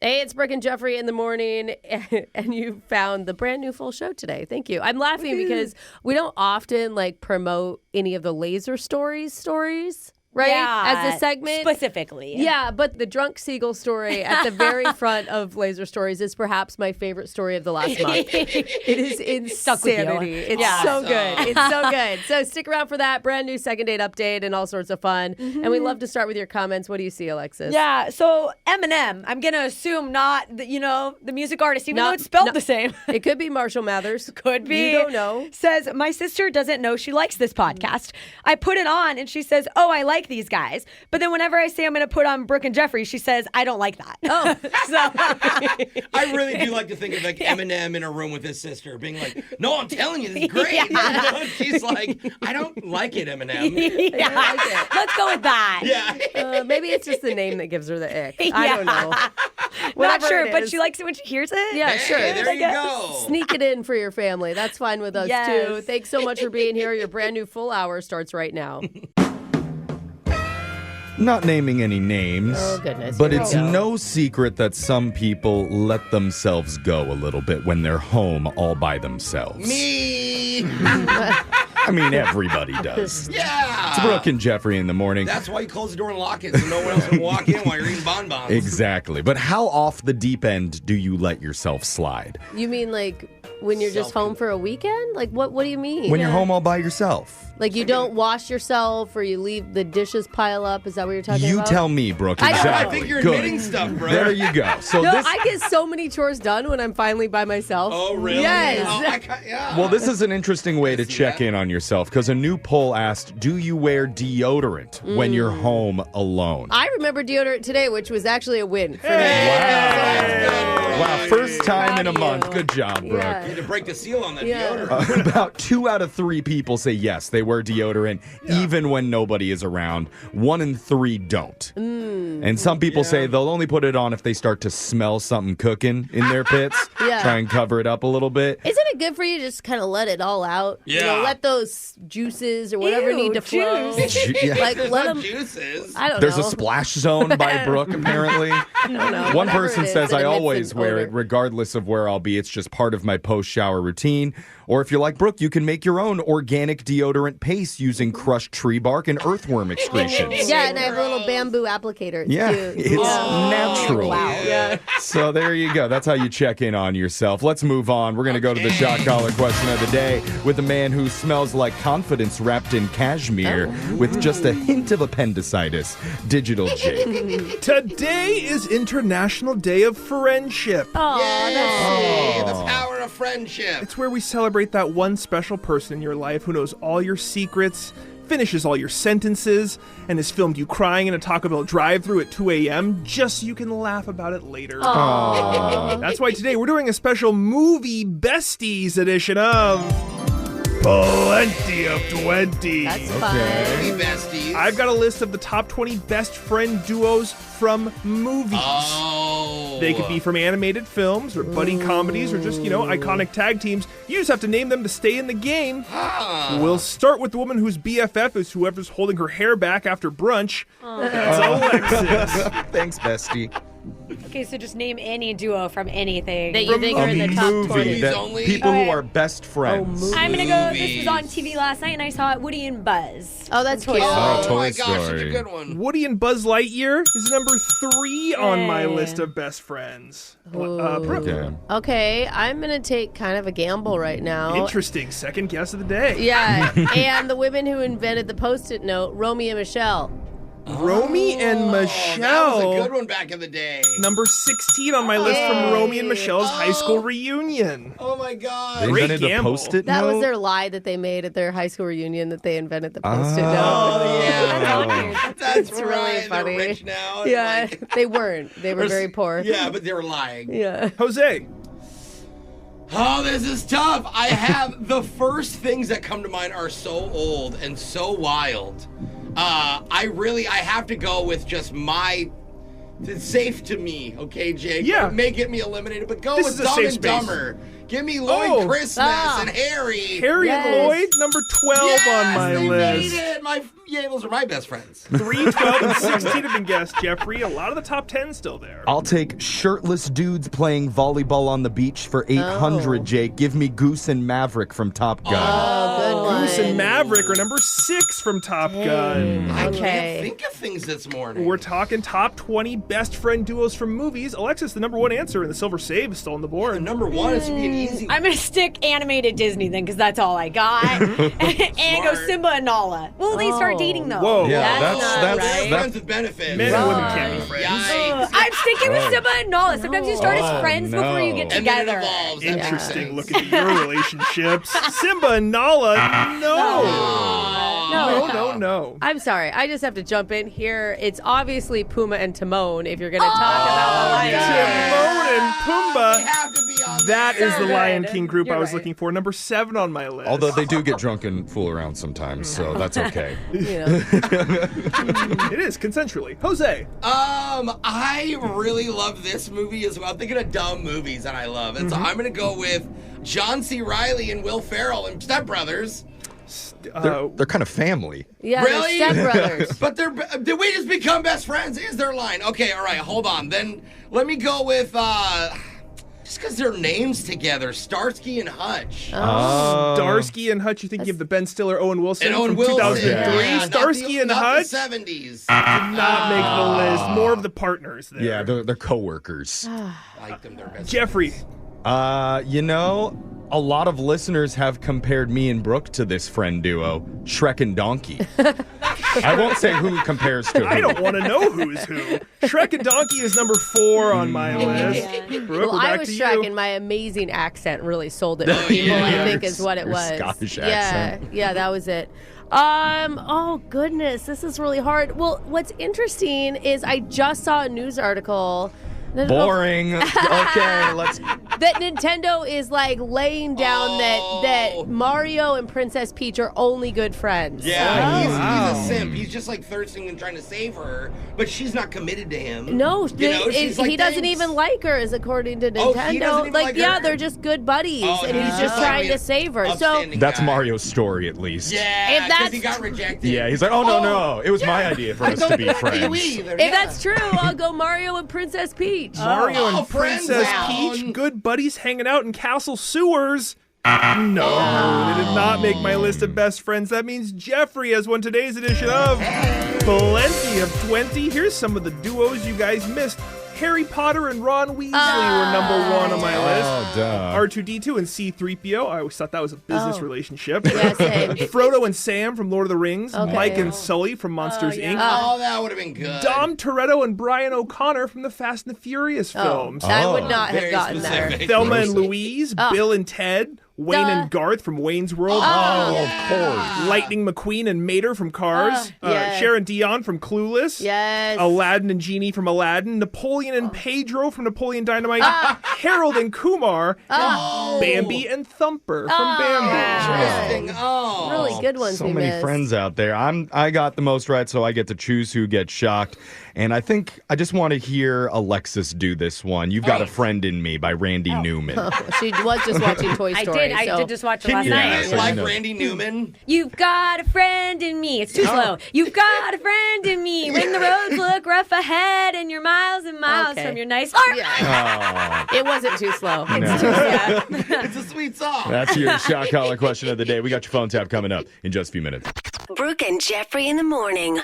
Hey, it's Brooke and Jeffrey in the morning, and you found the brand new full show today. Thank you. I'm laughing because we don't often promote any of the laser stories, right? Yeah, as a segment. Specifically. Yeah, but the drunk seagull story at the very front of Laser Stories is perhaps my favorite story of the last month. It is insanity. It's so good. It's so good. So stick around for that brand new second date update and all sorts of fun. And we love to start with your comments. What do you see, Alexis? Yeah, so Eminem, I'm going to assume not, the music artist, even though it's spelled the same. It could be Marshall Mathers. Could be. You don't know. Says, my sister doesn't know she likes this podcast. I put it on and she says, oh, I like these guys. But then whenever I say I'm going to put on Brooke and Jeffrey, she says, I don't like that. Oh. I really do like to think of Eminem in a room with his sister being like, no, I'm telling you, this is great. Yeah. She's like, I don't like it, Eminem. Yeah. I like it. Let's go with that. Yeah. Maybe it's just the name that gives her the ick. I don't know. Not Whatever sure, it but is. she likes it when she hears it. Yeah, sure. There you go. Sneak it in for your family. That's fine with us, Yes. too. Thanks so much for being here. Your brand new full hour starts right now. Not naming any names. Oh, goodness. But Here we it's go. no secret that some people let themselves go a little bit when they're home all by themselves. Me. I mean, everybody does. Yeah. It's Brooke and Jeffrey in the morning. That's why you close the door and lock it so no one else can walk in while you're eating bonbons. Exactly. But how off the deep end do you let yourself slide? You mean when you're just home for a weekend? What do you mean? When you're home all by yourself. You don't wash yourself or you leave the dishes pile up? Is that what you're talking You about? tell me, Brooke. I don't know. Exactly. I think you're Good. admitting stuff, bro. There you go. So No, this. I get so many chores done when I'm finally by myself. Oh, really? Yes. Oh, yeah. Well, this is an interesting way to see check that. in on yourself because a new poll asked, do you wear deodorant when you're home alone? I remember deodorant today, which was actually a win for me. Wow, first time in a Proud of month. you. Good job, Brooke. Yeah. You had to break the seal on that Yeah. deodorant. About 2 out of 3 people say yes, they wear deodorant even when nobody is around. 1 in 3 don't. And some people say they'll only put it on if they start to smell something cooking in their pits. Yeah. Try and cover it up a little bit. Isn't it good for you to just kind of let it all out? Yeah. Let those juices or whatever Ew, need to flow. Yeah. Let There's them. no juices. I don't There's know. a splash zone by Brooke, apparently. I don't know. One Whatever person it is says, that I emits always an wear odor. it regardless of where I'll be. It's just part of my post-shower routine. Or if you're like Brooke, you can make your own organic deodorant paste using crushed tree bark and earthworm excretions. Yeah, and I have a little bamboo applicator. It's Yeah, cute. it's natural. Wow. Yeah. So there you go. That's how you check in on yourself. Let's move on. We're going to go to the shot collar question of the day with a man who smells like confidence wrapped in cashmere with just a hint of appendicitis. Digital Jake. Today is International Day of Friendship. Yay! The power of friendship. It's where we celebrate that one special person in your life who knows all your secrets, finishes all your sentences, and has filmed you crying in a Taco Bell drive-thru at 2 a.m. just so you can laugh about it later. That's why today we're doing a special movie besties edition of Plenty of 20. That's fun. Hey, besties. I've got a list of the top 20 best friend duos from movies. Oh. They could be from animated films or buddy comedies or just, iconic tag teams. You just have to name them to stay in the game. We'll start with the woman whose BFF is whoever's holding her hair back after brunch. That's Alexis. Thanks, bestie. Okay, so just name any duo from anything. That you think are in the top movie 20. that only? people who Okay. are best friends. movie. I'm going to go, this was on TV last night, and I saw it, Woody and Buzz. Oh, that's Toy cute. Story. Oh, Toy my gosh, such a Story. good one. Woody and Buzz Lightyear is number 3 on my Hey. list of best friends. Brooke. Okay. Okay, I'm going to take kind of a gamble right now. Interesting. Second guess of the day. Yeah, and the women who invented the Post-it note, Romy and Michelle. Romy and Michelle. That was a good one back in the day. Number 16 on my list from Romy and Michelle's high school reunion. Oh my God. They Great invented the gamble. Post-it That note? was their lie that they made at their high school reunion, that they invented the Post-it note. Oh, yeah. That's on here. That's It's really right. funny. They're rich now. Yeah, they weren't. They were very poor. Yeah, but they were lying. Yeah. Jose. Oh, this is tough. I have the first things that come to mind are so old and so wild. I have to go with just it's safe to me, okay, Jake? Yeah. It may get me eliminated, but go This with is a Dumb safe and space. Dumber. Give me Lloyd Christmas and Harry. Harry and Lloyd, number 12 on my they list. made it. Those are my best friends. 3, 12, and 16 have been guessed, Jeffrey. A lot of the top 10 still there. I'll take shirtless dudes playing volleyball on the beach for 800, Jake. Give me Goose and Maverick from Top Gun. Oh, good one. Goose and Maverick are number 6 from Top Gun. I can't think of things this morning. We're talking top 20 best friend duos from movies. Alexis, the number 1 answer, and the silver save is still on the board. The number 1 is to be an easy. I'm going to stick animated Disney then, because that's all I got. And go Simba and Nala. Will they start dating, though? Whoa. Yeah, That's They're friends with benefits. Men and women can't be friends. Yikes. I'm sticking with Simba and Nala. Sometimes you start as friends before you get And then it together. evolves. Interesting look at your relationships. Simba and Nala, no. I'm sorry. I just have to jump in here. It's obviously Puma and Timon if you're going to talk about the Lion King. Timon and Pumbaa. They have to be on That is the good. Lion King group You're I was right. looking for. Number 7 on my list. Although they do get drunk and fool around sometimes, so that's okay. You know. It is consensually. Jose. I really love this movie as well. I'm thinking of dumb movies that I love. And so I'm going to go with John C. Reilly and Will Ferrell and Step Brothers. They're kind of family. Yeah, Really? they're stepbrothers. But did we just become best friends? Is their line? Okay, all right, hold on. Then let me go with, just because their names together, Starsky and Hutch. Starsky and Hutch. You think you have the Ben Stiller, Owen Wilson And Owen from Wilson. 2003? Yeah. Starsky and not Hutch the 70s. did not make the list. More of the partners there. Yeah, they're co-workers. I like them, they're best Jeffrey. A lot of listeners have compared me and Brooke to this friend duo, Shrek and Donkey. I won't say who compares to who. I don't want to know who's who. Shrek and Donkey is number 4 on my list. Brooke, Well, we're I back was to Shrek, you. and my amazing accent really sold it for people, I think is what it Your was. Scottish yeah, accent. Yeah, that was it. Oh goodness, this is really hard. Well, what's interesting is I just saw a news article. Boring. Okay, let's. That Nintendo is like laying down that Mario and Princess Peach are only good friends. Yeah, he's a simp. He's just like thirsting and trying to save her, but she's not committed to him. No, she's like, he doesn't "Thanks." even like her, as according to Oh, Nintendo. he doesn't even like yeah, her? they're just good buddies, Oh, and he's just like trying an to save her. So upstanding That's guy. Mario's story, at least. Yeah, If because that's he got rejected. Yeah, he's like, oh, no. It was my idea for us to be friends. if that's true, I'll go Mario and Princess Peach. Mario and friends Princess down. Peach, good buddies hanging out in castle sewers. No, they did not make my list of best friends. That means Jeffrey has won today's edition of Plenty of 20. Here's some of the duos you guys missed. Harry Potter and Ron Weasley were number 1 on my list. Oh, duh. R2-D2 and C-3PO. I always thought that was a business relationship. Yeah, same. Frodo and Sam from Lord of the Rings. Okay. Mike and Sully from Monsters, Inc. Oh, that would have been good. Dom Toretto and Brian O'Connor from the Fast and the Furious films. I would not have Very gotten specific. there. Thelma and Louise, Bill and Ted, Wayne and Garth from Wayne's World. Oh, of course. Lightning McQueen and Mater from Cars. yes. Sharon Dion from Clueless. Yes. Aladdin and Genie from Aladdin. Napoleon and Pedro from Napoleon Dynamite. Harold and Kumar. And Bambi and Thumper from Bambi. Interesting. Oh. Really good ones So we many missed. friends out there. I got the most right, so I get to choose who gets shocked. And I think I just want to hear Alexis do this one. You've Got a Friend in Me by Randy Newman. She was just watching Toy Story. I so- did just watch it Can last you night. guys so like you know. Randy Newman? You've got a friend in me. It's too slow. You've got a friend in me. When the roads look rough ahead and you're miles and miles Okay. from your nice heart. Yeah. Oh, It wasn't too slow. Yeah. It's a sweet song. that's your shock collar question of the day. We got your phone tap coming up in just a few minutes. Brooke and Jeffrey in the morning.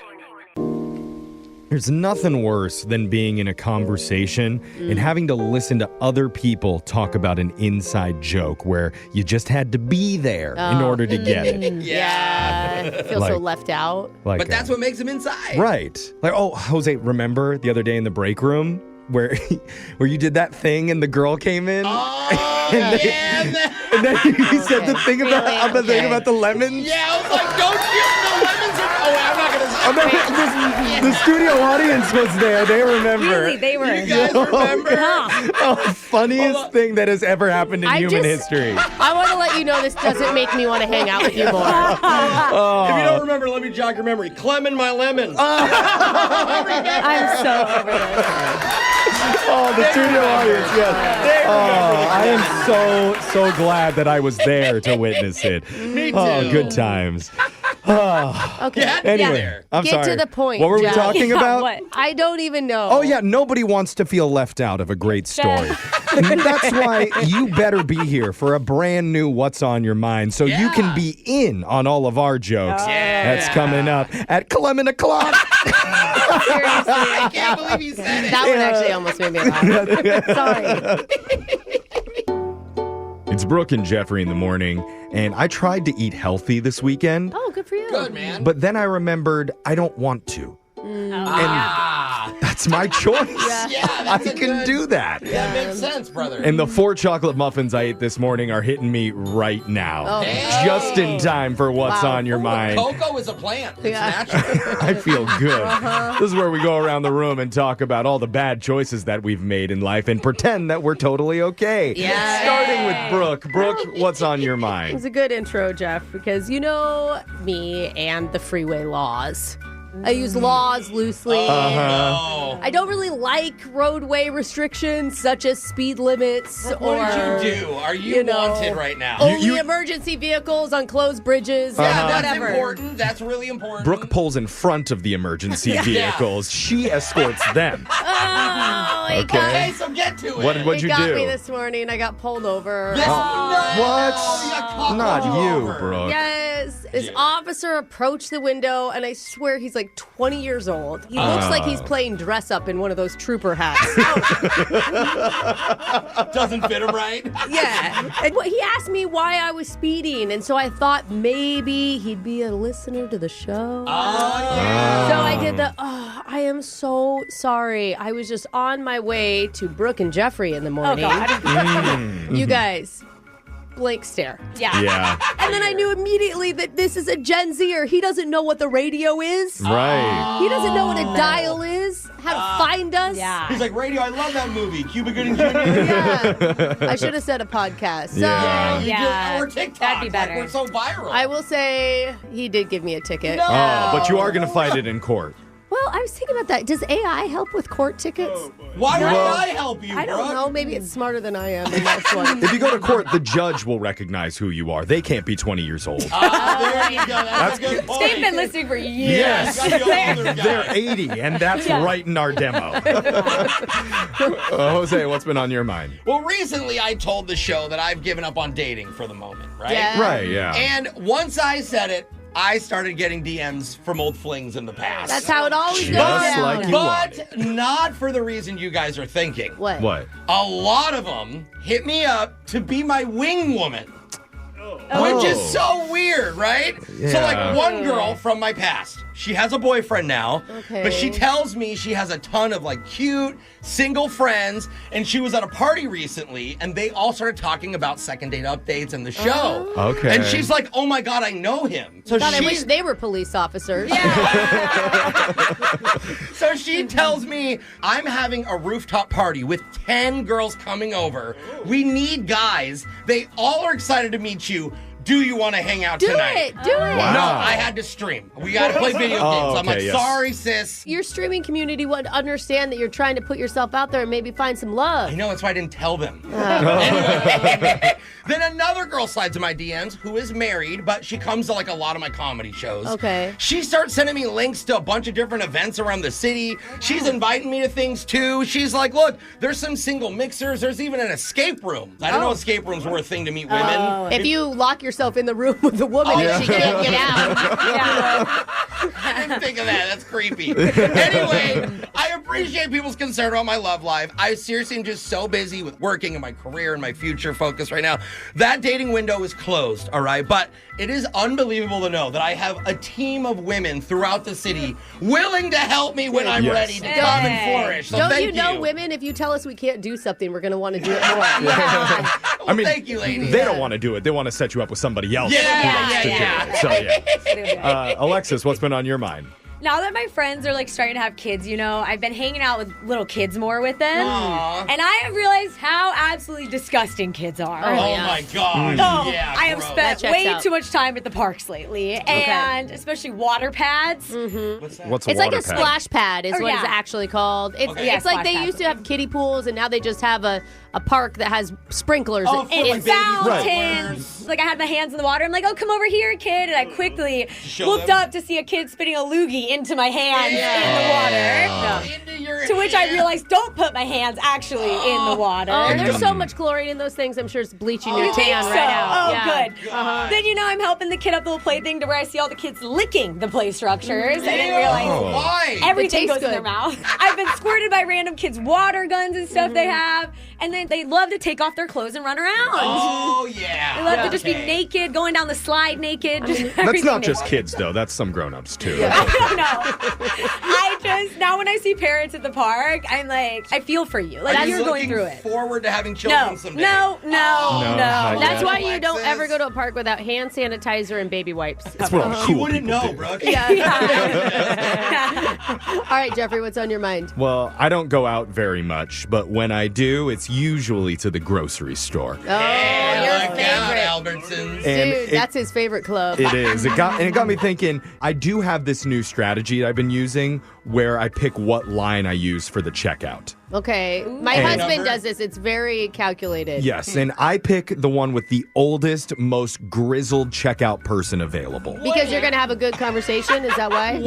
There's nothing worse than being in a conversation and having to listen to other people talk about an inside joke where you just had to be there in order to get it. Yeah. I feel so Like- left out. Like, But that's what makes him inside. right. Like, oh, Jose, remember the other day in the break room where you did that thing and the girl came in? Oh, And yeah. And then you said the thing Really? about the thing Okay. about the lemons. Yeah, I was like, don't you? The lemons are. Oh, wait, I'm not going to say. The studio audience was there. They remember. Really, they were. You guys remember? Oh, funniest thing that has ever happened in human history. I want to let you know this doesn't make me want to hang out with you more. If you don't remember, let me jog your memory. Clem and my lemons. I'm so over this. Oh, the studio audience, yes. I am so glad that I was there to witness it. Me too. Oh, good times. Okay. Anyway, I'm Get sorry. to the point, What were we Jeff. talking about? What? I don't even know. Oh, yeah, nobody wants to feel left out of a great story. That's why you better be here for a brand new What's on Your Mind so you can be in on all of our jokes. That's coming up at Clement o'clock. Seriously. I can't believe you said it. That one actually almost made me laugh. Sorry. It's Brooke and Jeffrey in the morning, and I tried to eat healthy this weekend, Oh, good for you. Good, man. but then I remembered I don't want to. That's my choice. Yeah, that's I a can good- do that. That makes sense, brother. And the 4 chocolate muffins I ate this morning are hitting me right now. Oh. Just in time for What's Wow. on Your Mind. Cocoa is a plant. It's Yeah. natural. I feel good. This is where we go around the room and talk about all the bad choices that we've made in life and pretend that we're totally okay. Yeah. Starting with Brooke. Brooke, what's on your It mind? was a good intro, Jeff, because you know me and the freeway laws. I use laws loosely. Oh. I don't really like roadway restrictions such as speed limits What or did you do? Are you, know, wanted right now? only emergency vehicles on closed bridges. Yeah, that's Whatever. important. That's really important. Brooke pulls in front of the emergency vehicles. She escorts them. Oh, it Okay. Okay, so get to it. What'd you got do? me this morning. I got pulled over. Yes, no! What? You got caught Not pulled you, over. Brooke. Yes. This officer approached the window, and I swear he's like 20 years old. He looks like he's playing dress up in one of those trooper hats. Doesn't fit him right. Yeah. And he asked me why I was speeding, and so I thought maybe he'd be a listener to the show. Oh, yeah. So I did I am so sorry. I was just on my way to Brooke and Jeffrey in the morning. You guys, blank stare. Yeah. And then I knew immediately that this is a Gen Zer. He doesn't know what the radio is. Right. He doesn't know what a dial is, how to find us. He's like, radio, I love that movie. Cuba Gooding Jr. Yeah. I should have said a podcast. So Yeah. Yeah. Or TikTok. That'd be better. Like, we're so viral. I will say he did give me a ticket. No. Oh, but you are going to fight it in court. Well, I was thinking about that. Does AI help with court tickets? Why would I help you, I don't Brooke? know. Maybe it's smarter than I am in this one. If you go to court, the judge will recognize who you are. They can't be 20 years old. There you go. That's a good point. They've been listening for years. Yes. Gotta be an older guy. They're 80, and that's right in our demo. Jose, what's been on your mind? Well, recently I told the show that I've given up on dating for the moment, right? Yeah. Right, yeah. And once I said it, I started getting DMs from old flings in the past. That's how it always goes Just down. like you wanted. But not for the reason you guys are thinking. What? What? A lot of them hit me up to be my wing woman. Which is so weird, right? So, Yeah. like, one girl from my past, she has a boyfriend now, Okay. but she tells me she has a ton of, like, cute, single friends, and she was at a party recently, and they all started talking about second date updates and the show. Okay. And she's like, oh my God, I know him. So God, I she, wish they were police officers. so she tells me, I'm having a rooftop party with 10 girls coming over. We need guys. They all are excited to meet you. Do you want to hang out Do tonight? it. Do it. Wow. No, I had to stream. We got to play video games. Oh, I'm like, okay, yes. sorry, sis. Your streaming community would understand that you're trying to put yourself out there and maybe find some love. I know, that's why I didn't tell them. Anyway, then another girl slides in my DMs who is married, but she comes to like a lot of my comedy shows. Okay. She starts sending me links to a bunch of different events around the city. She's inviting me to things too. She's like, look, there's some single mixers. There's even an escape room. I didn't know escape rooms were a thing to meet women. If you lock yourself in the room with the woman and she can't get out. I didn't think of that. That's creepy. Anyway, I appreciate people's concern about my love life. I seriously am just so busy with working and my career and my future focus right now. That dating window is closed, all right? But it is unbelievable to know that I have a team of women throughout the city willing to help me when I'm Yes. ready to come and flourish. So Don't thank you know, women, if you tell us we can't do something, we're going to want to do it more. Well, I mean, thank you, ladies. they don't want to do it. They want to set you up with somebody else Yeah, who wants yeah, to yeah. do it. So, yeah. Alexis, what's been on your mind? Now that my friends are like starting to have kids, I've been hanging out with little kids more with them. Aww. And I have realized how absolutely disgusting kids are. Oh my gosh. Oh, Yeah, I have gross. spent checks way out. too much time at the parks lately. And especially water pads. What's that? What's a It's like water a pad? splash pad is Oh, what it's yeah. actually called. It's, Okay. it's like Splash they pad. used to have kiddie pools, and now they just have a park that has sprinklers. Oh, for And like baby fountains. Like I had my hands in the water. I'm like, oh, come over here, kid. And I quickly Show looked them. up to see a kid spitting a loogie into my hands Yeah. in the water. Into your To which I hand. realized, don't put my hands actually in the water. Oh, there's so much chlorine in those things. I'm sure it's bleaching your You think tan so? right out. Oh, Yeah. good. Then, I'm helping the kid up the little plaything to where I see all the kids licking the play structures. I didn't realize Oh. Why? everything tastes goes in their good. mouth. I've been squirted by random kids' water guns and stuff they have. And then they love to take off their clothes and run around. Oh, yeah. They love to just be Okay. naked, going down the slide naked. That's not just kids, though. That's some grown-ups, too. I don't know. Now when I see parents at the park, I'm like, I feel for you. Like, Are you you're going looking through it. forward to having children No, someday? no. not That's yet. why you don't Alexis. ever go to a park without hand sanitizer and baby wipes. That's what all You cool wouldn't people know, do. Brooke. All right, Jeffrey, what's on your mind? Well, I don't go out very much, but when I do, it's usually to the grocery store. Oh, Yeah, your like that, favorite. Albertsons. And Dude, it- that's his favorite club. It is. It got me thinking. I do have this new strategy I've been using where I pick what line I use for the checkout. Okay. My And- husband Number? does this. It's very calculated. Yes, and I pick the one with the oldest, most grizzled checkout person available. Because you're going to have a good conversation? Is that why?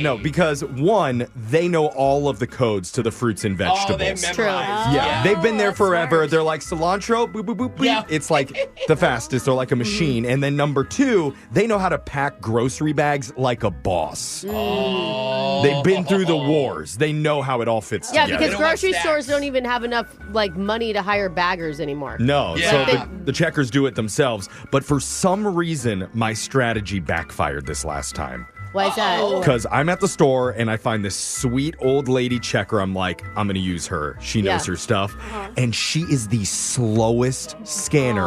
No. Because one, they know all of the codes to the fruits and Oh, vegetables. they've True. memorized. Yeah, they've been there that's forever. smart. They're like cilantro, boop, boop, boop, boop. Yeah. It's like the fastest. They're like a machine. And then number two, they know how to pack grocery bags like a boss. Oh. They've been through the wars. They know how it all fits Yeah, together. because don't want grocery stacks. stores don't even have enough money to hire baggers anymore. No, Yeah. so the checkers do it themselves. But for some reason, my strategy backfired this last time. Why is that? Because I'm at the store and I find this sweet old lady checker. I'm like, I'm going to use her. She knows Yeah. her stuff. And she is the slowest scanner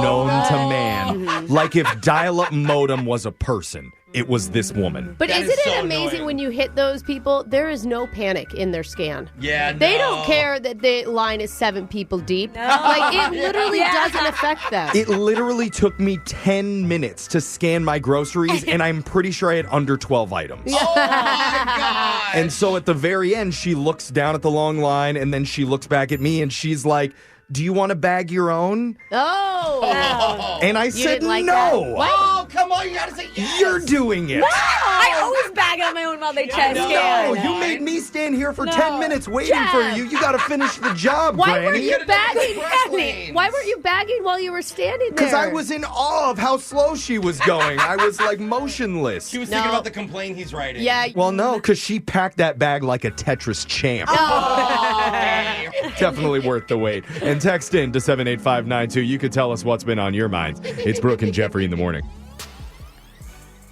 known to man. Like if dial-up modem was a person, it was this woman. But That isn't is it so amazing annoying. when you hit those people? There is no panic in their scan. Yeah, They no. don't care that the line is 7 people deep. Like, it literally doesn't affect them. It literally took me 10 minutes to scan my groceries, and I'm pretty sure I had under 12 items. Oh, my God. And so at the very end, she looks down at the long line, and then she looks back at me, and she's like, do you want to bag your own? Oh. And I You said, didn't like no. that? What? Oh, come on. You got to say yes. You're doing it. I always bag on my own while they chest no. scan. No, you made me stand here for No. 10 minutes waiting for Jeff. you. You got to finish the job, Why weren't Granny. you could've done bagging? express lanes. Why weren't you bagging while you were standing there? Because I was in awe of how slow she was going. I was like motionless. She was thinking No. about the complaint he's writing. Yeah. Well, no, because she packed that bag like a Tetris champ. Okay. Definitely worth the wait. And text in to 78592. You could tell us what's been on your minds. It's Brooke and Jeffrey in the morning.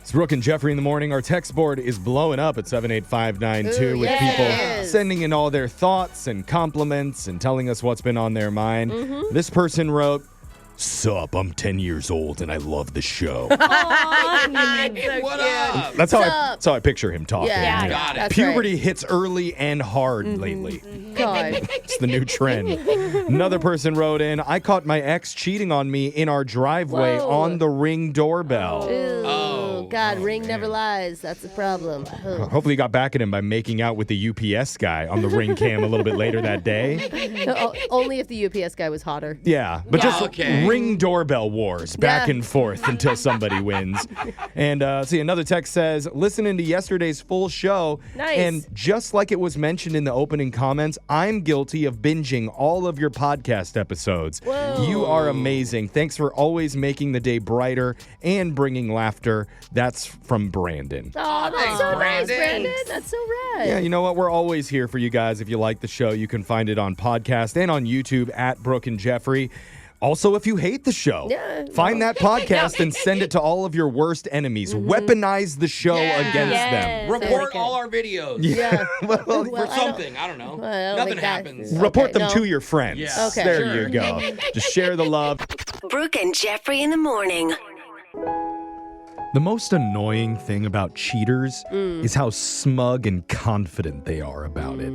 It's Brooke and Jeffrey in the morning. Our text board is blowing up at 78592 Ooh, with yes. people sending in all their thoughts and compliments and telling us what's been on their mind. This person wrote, "Sup, I'm 10 years old and I love the show." What up? That's how I picture him talking. Yeah. Got it. That's Puberty hits early and hard lately. right. God. It's the new trend. Another person wrote in, "I caught my ex cheating on me in our driveway Whoa. on the Ring doorbell." Ooh, Oh, God, Ring never lies. That's the problem. Ugh. Hopefully he got back at him by making out with the UPS guy on the Ring cam a little bit later that day. No, only if the UPS guy was hotter. Yeah, but just Okay. Ring doorbell wars back Yeah. and forth until somebody wins. And see, another text says, listening to yesterday's full show, Nice. and just like it was mentioned in the opening comments, I'm guilty of binging all of your podcast episodes. Whoa. You are amazing. Thanks for always making the day brighter and bringing laughter. That's from Brandon. Oh, that's thanks, so nice, Brandon. Brandon. That's so rad. Yeah, you know what? We're always here for you guys. If you like the show, you can find it on podcast and on YouTube at Brooke and Jeffrey. Also, if you hate the show, Yeah, find that podcast and send it to all of your worst enemies. Weaponize the show Yeah. against Yes. them. Report all our videos. Yeah. Well, For Well, I don't- something. I don't know. Well, I don't Nothing think that- happens. report Okay, them no. to your friends. Yeah. Okay. There Sure. you go. Just share the love. Brooke and Jeffrey in the morning. The most annoying thing about cheaters is how smug and confident they are about it.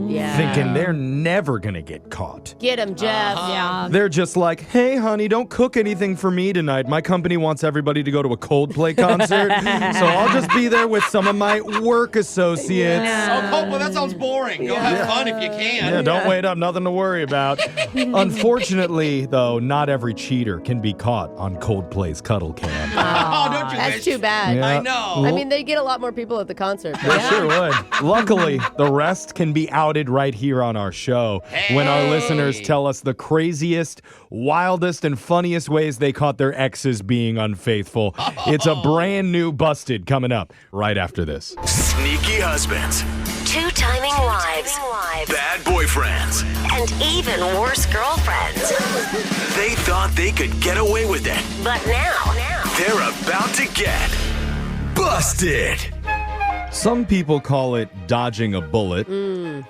Yeah. Thinking they're never going to get caught. Get him, Jeff. Yeah. They're just like, hey, honey, don't cook anything for me tonight. My company wants everybody to go to a Coldplay concert, so I'll just be there with some of my work associates. Oh, well, that sounds boring. Go have fun if you can. Yeah, don't wait up. Nothing to worry about. Unfortunately, though, not every cheater can be caught on Coldplay's cuddle cam. Oh, don't you That's wish? too bad. Yeah. I know. I mean, they get a lot more people at the concert. They sure would. Luckily, the rest can be outed right here on our show when our listeners tell us the craziest, wildest, and funniest ways they caught their exes being unfaithful. It's a brand new Busted coming up right after this. Sneaky husbands, Two-timing wives. bad boyfriends. And even worse girlfriends. They thought they could get away with it. But now, They're about to get busted. Some people call it dodging a bullet.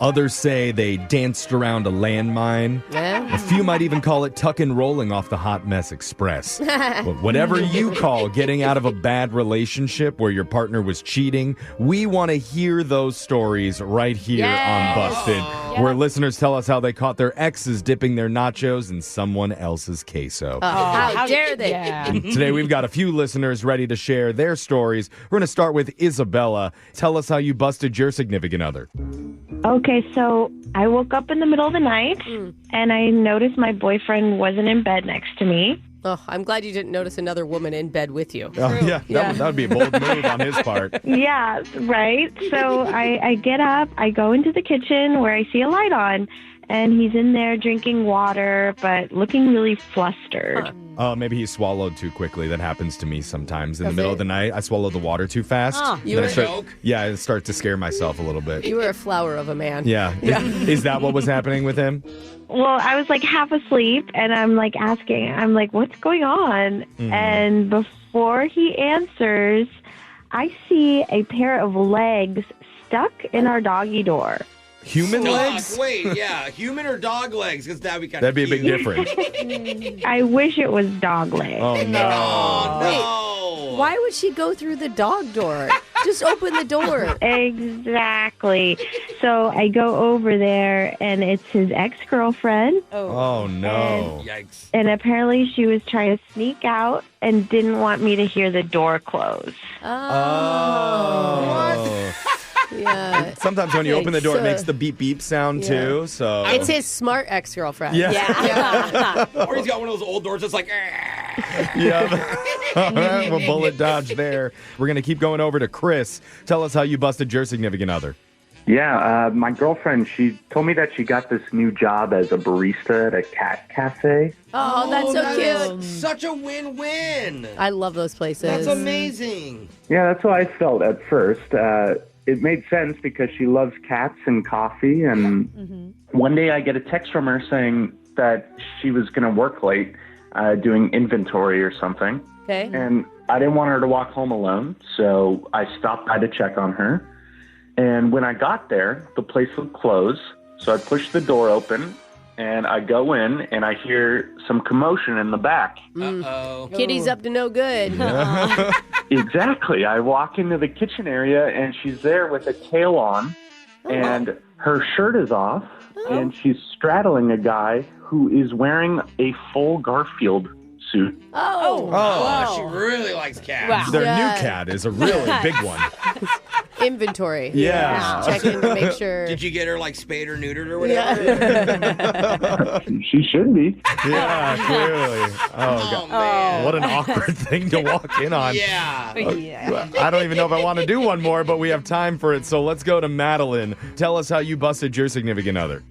Others say they danced around a landmine. Yeah. A few might even call it tuck and rolling off the Hot Mess Express. But whatever you call getting out of a bad relationship where your partner was cheating, we want to hear those stories right here on Busted, where listeners tell us how they caught their exes dipping their nachos in someone else's queso. How dare they? Yeah. Today, we've got a few listeners ready to share their stories. We're going to start with Isabella. Tell us how you busted your significant other. Okay, so I woke up in the middle of the night and I noticed my boyfriend wasn't in bed next to me. Oh, I'm glad you didn't notice another woman in bed with you. Oh, yeah, that would be a bold move on his part. Yeah, right. So I get up, I go into the kitchen where I see a light on, and he's in there drinking water, but looking really flustered. Maybe he swallowed too quickly. That happens to me sometimes. In the Does middle it? of the night, I swallow the water too fast. You Then were I start, I start to scare myself a little bit. You were a flower of a man. Yeah. Is that what was happening with him? Well, I was like half asleep, and I'm like asking, I'm like, what's going on? And before he answers, I see a pair of legs stuck in our doggy door. Human legs? Wait, yeah. Human or dog legs? Because that'd be kind That'd of be a big difference. I wish it was dog legs. Oh, no. Oh, no. Why would she go through the dog door? Just open the door. Exactly. So I go over there, and it's his ex-girlfriend. Oh, no. Yikes. And apparently she was trying to sneak out and didn't want me to hear the door close. Oh. Yeah. Sometimes when you open the door, it So- makes the beep beep sound too. So It's his smart ex-girlfriend. yeah. Or he's got one of those old doors that's like, Yeah. A bullet dodge there. We're going to keep going over to Chris. Tell us how you busted your significant other. Yeah, my girlfriend, she told me that she got this new job as a barista at a cat cafe. Oh, that's so cute. Such a win-win. I love those places. That's amazing. Yeah, that's how I felt at first. It made sense because she loves cats and coffee. And one day I get a text from her saying that she was going to work late doing inventory or something. Okay. And I didn't want her to walk home alone, so I stopped by to check on her. And when I got there, the place was closed, so I pushed the door open, and I go in, and I hear some commotion in the back. Uh-oh. Kitty's up to no good. Exactly. I walk into the kitchen area, and she's there with a tail on, and her shirt is off, and she's straddling a guy who is wearing a full Garfield suit. Oh, she really likes cats. Wow. Their Yeah. new cat is a really big one. Inventory. Yeah. Checking to make sure. Did you get her like spayed or neutered or whatever? She should be. Yeah, clearly. Oh, God. man. What an awkward thing to walk in on. Yeah. I don't even know if I want to do one more, but we have time for it. So let's go to Madeline. Tell us how you busted your significant other.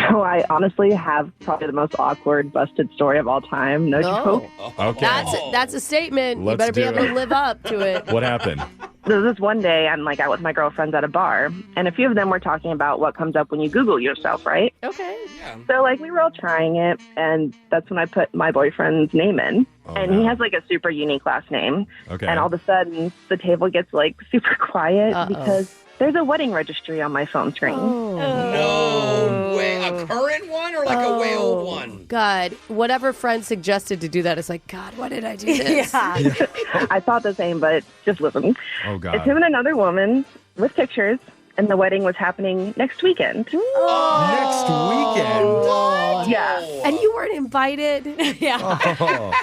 So I honestly have probably the most awkward busted story of all time. No joke. Okay. That's a statement. Let's you better be do able it. to live up to it. What happened? There was this one day I'm like out with my girlfriends at a bar, and a few of them were talking about what comes up when you Google yourself, right? Okay. So like we were all trying it, and that's when I put my boyfriend's name in. And he has like a super unique last name. Okay. And all of a sudden the table gets like super quiet Uh-oh. because there's a wedding registry on my phone screen. No way. a current one or like a way old one? God, whatever friend suggested to do that is like, God, why did I do this? I thought the same, but just listen. Oh, God. It's him and another woman with pictures, and the wedding was happening next weekend. Next weekend? Yeah. And you weren't invited? Oh.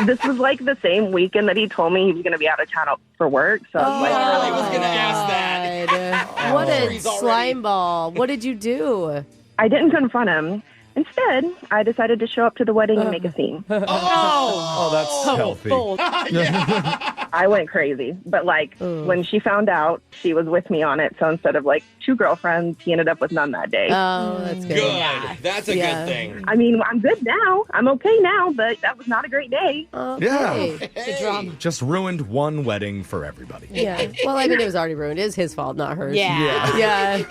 This was like the same weekend that he told me he was going to be out of town for work. So I was like, I was going to ask that. What a Freeze already. slime ball. What did you do? I didn't confront him. Instead, I decided to show up to the wedding and make a scene. Oh, that's healthy. I went crazy. But, when she found out, she was with me on it. So instead of, 2 girlfriends, he ended up with none that day. Oh, that's good. Good. That's a good thing. I mean, I'm good now. I'm okay now, but that was not a great day. Okay. Yeah. Just ruined one wedding for everybody. Yeah. Well, I mean, it was already ruined. It was his fault, not hers. Yeah.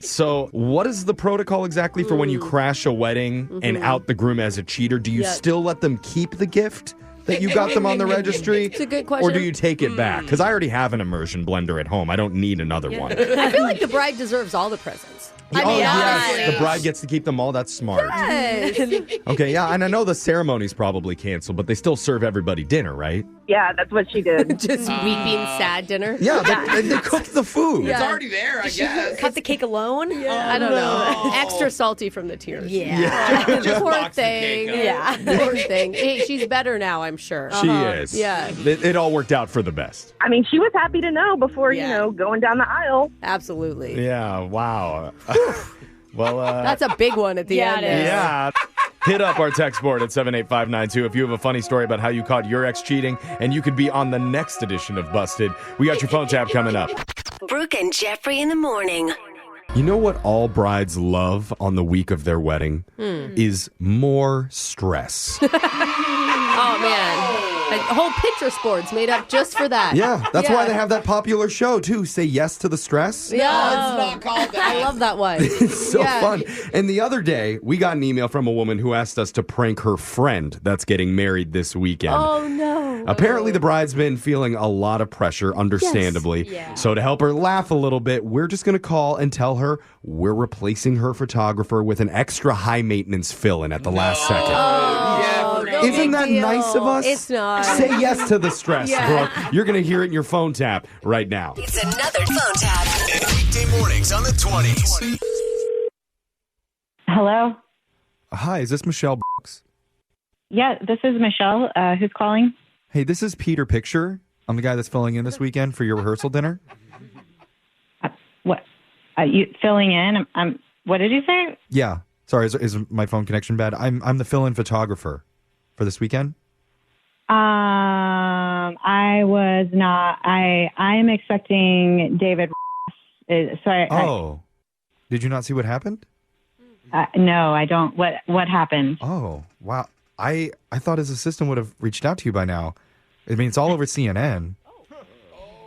So, what is the protocol exactly for when you crash a wedding and out the groom as a cheater? Do you still let them keep the gift that you got them on the registry? It's a good question. Or do you take it back? Because I already have an immersion blender at home. I don't need another one. I feel like the bride deserves all the presents. I mean, yes. honestly. The bride gets to keep them all. That's smart. Yes. Okay, yeah, and I know the ceremony's probably canceled, but they still serve everybody dinner, right? Yeah, that's what she did. Just weeping, sad dinner. Yeah, they cooked the food. It's already there, I guess. Cut the cake alone? I don't know. Extra salty from the tears. Just Poor box the thing. cake up. Poor thing. Hey, she's better now, I'm sure. She is. Yeah. It all worked out for the best. I mean, she was happy to know before, Yeah. Going down the aisle. Absolutely. Yeah, wow. Well, That's a big one at the end. it is. yeah. Hit up our text board at 78592 if you have a funny story about how you caught your ex cheating, and you could be on the next edition of Busted. We got your phone tap coming up. Brooke and Jeffrey in the morning. You know what all brides love on the week of their wedding? Is more stress. Oh, man. A whole picture sports made up just for that. Yeah, that's why they have that popular show, too. Say yes to the stress. Yeah. It's not called that. I love that one. It's so fun. And the other day, we got an email from a woman who asked us to prank her friend that's getting married this weekend. Oh, no. Apparently, the bride's been feeling a lot of pressure, understandably. Yes. Yeah. So to help her laugh a little bit, we're just going to call and tell her we're replacing her photographer with an extra high-maintenance fill-in at the last second. Oh, no Isn't big that deal. nice of us? It's not. Say yes to the stress, Brooke. You're going to hear it in your phone tap right now. It's another phone tap. Weekday mornings on the 20s. Hello. Hi, is this Michelle Brooks? Yeah, this is Michelle. Who's calling? Hey, this is Peter Picture. I'm the guy that's filling in this weekend for your rehearsal dinner. What? You filling in? What did you say? Yeah. Sorry, is my phone connection bad? I'm the fill-in photographer for this weekend. I was not. I'm expecting David. Oh, did you not see what happened? No, I don't. What happened? Oh, wow. I thought his assistant would have reached out to you by now. I mean, it's all over CNN.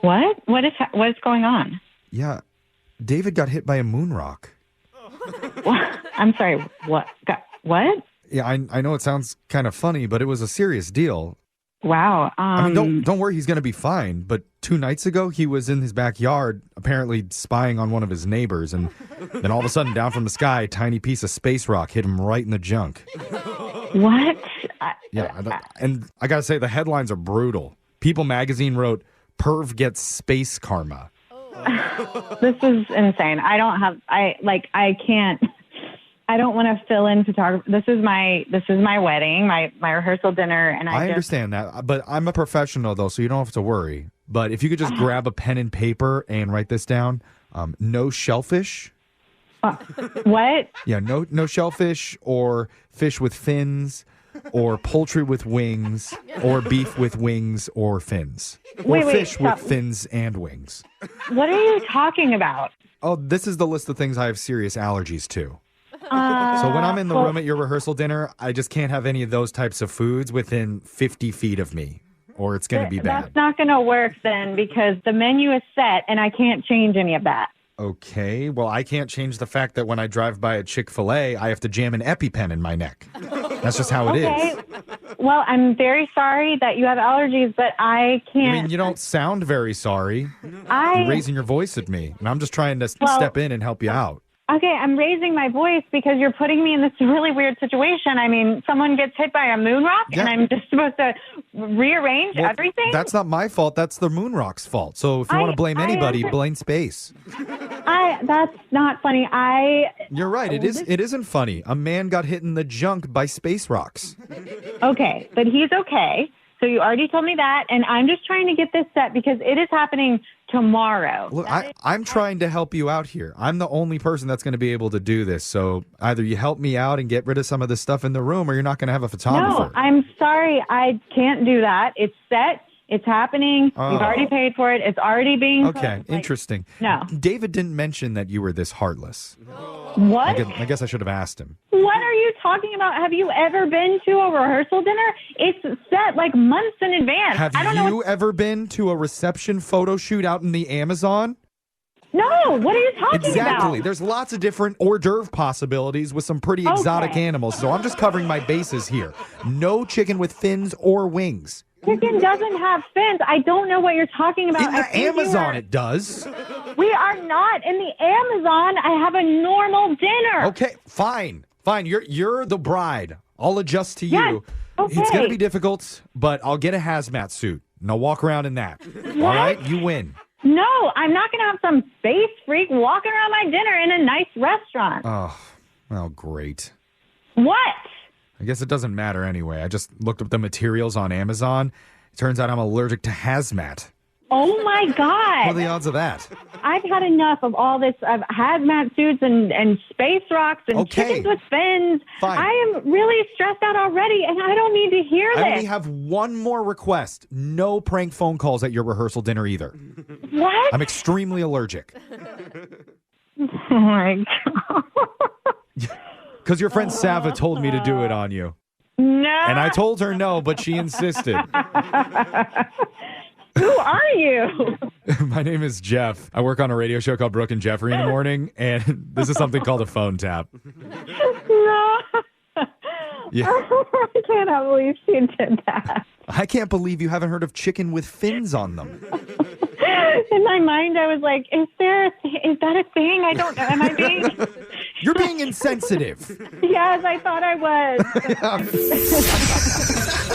What? What is going on? Yeah, David got hit by a moon rock. What? I'm sorry. What? What? Yeah, I know it sounds kind of funny, but it was a serious deal. Wow. I mean, don't worry, he's going to be fine. But 2 nights ago, he was in his backyard, apparently spying on one of his neighbors, and then all of a sudden, down from the sky, a tiny piece of space rock hit him right in the junk. What? Yeah, and I got to say, the headlines are brutal. People magazine wrote, "Perv gets space karma." This is insane. I can't. I don't want to fill in photography. This is my wedding, my rehearsal dinner, and I understand that, but I'm a professional though, so you don't have to worry. But if you could just grab a pen and paper and write this down, no shellfish. What? Yeah, no shellfish or fish with fins, or poultry with wings, or beef with wings or fins, or fish with fins and wings. What are you talking about? Oh, this is the list of things I have serious allergies to. So when I'm in the room at your rehearsal dinner, I just can't have any of those types of foods within 50 feet of me, or it's going to be bad. That's not going to work then, because the menu is set and I can't change any of that. Okay, well, I can't change the fact that when I drive by a Chick-fil-A, I have to jam an EpiPen in my neck. That's just how it is. Well, I'm very sorry that you have allergies, but I can't. I mean, you don't sound very sorry. You're raising your voice at me, and I'm just trying to step in and help you out. Okay, I'm raising my voice because you're putting me in this really weird situation. I mean, someone gets hit by a moon rock and I'm just supposed to rearrange everything? That's not my fault. That's the moon rock's fault. So if you want to blame anybody, blame space. That's not funny. You're right. It isn't funny. A man got hit in the junk by space rocks. Okay, but he's okay. So you already told me that, and I'm just trying to get this set because it is happening tomorrow. Look, I'm trying to help you out here. I'm the only person that's going to be able to do this. So either you help me out and get rid of some of the stuff in the room, or you're not going to have a photographer. No, I'm sorry. I can't do that. It's set. It's happening. We've already paid for it. It's already being Okay, interesting. No. David didn't mention that you were this heartless. What? I guess I should have asked him. What are you talking about? Have you ever been to a rehearsal dinner? It's set like months in advance. Have you ever been to a reception photo shoot out in the Amazon? No, what are you talking about? Exactly. There's lots of different hors d'oeuvre possibilities with some pretty exotic animals, so I'm just covering my bases here. No chicken with fins or wings. Chicken doesn't have fins. I don't know what you're talking about. In the Amazon, it does. We are not in the Amazon. I have a normal dinner. Okay, fine. You're the bride. I'll adjust to you. Yes, okay. It's going to be difficult, but I'll get a hazmat suit, and I'll walk around in that. What? All right? You win. No, I'm not going to have some space freak walking around my dinner in a nice restaurant. Oh, great. What? I guess it doesn't matter anyway. I just looked up the materials on Amazon. It turns out I'm allergic to hazmat. Oh, my God. What are the odds of that? I've had enough of all this hazmat suits and space rocks and chickens with fins. Fine. I am really stressed out already, and I don't need to hear this. I only have one more request. No prank phone calls at your rehearsal dinner either. What? I'm extremely allergic. Oh, my God. Because your friend Sava told me to do it on you. No. And I told her no, but she insisted. Who are you? My name is Jeff. I work on a radio show called Brooke and Jeffrey in the morning, and this is something called a phone tap. No. Yeah. I cannot believe she did that. I can't believe you haven't heard of chicken with fins on them. In my mind, I was like, is that a thing? I don't know. Am I being... You're being insensitive. Yes, I thought I was.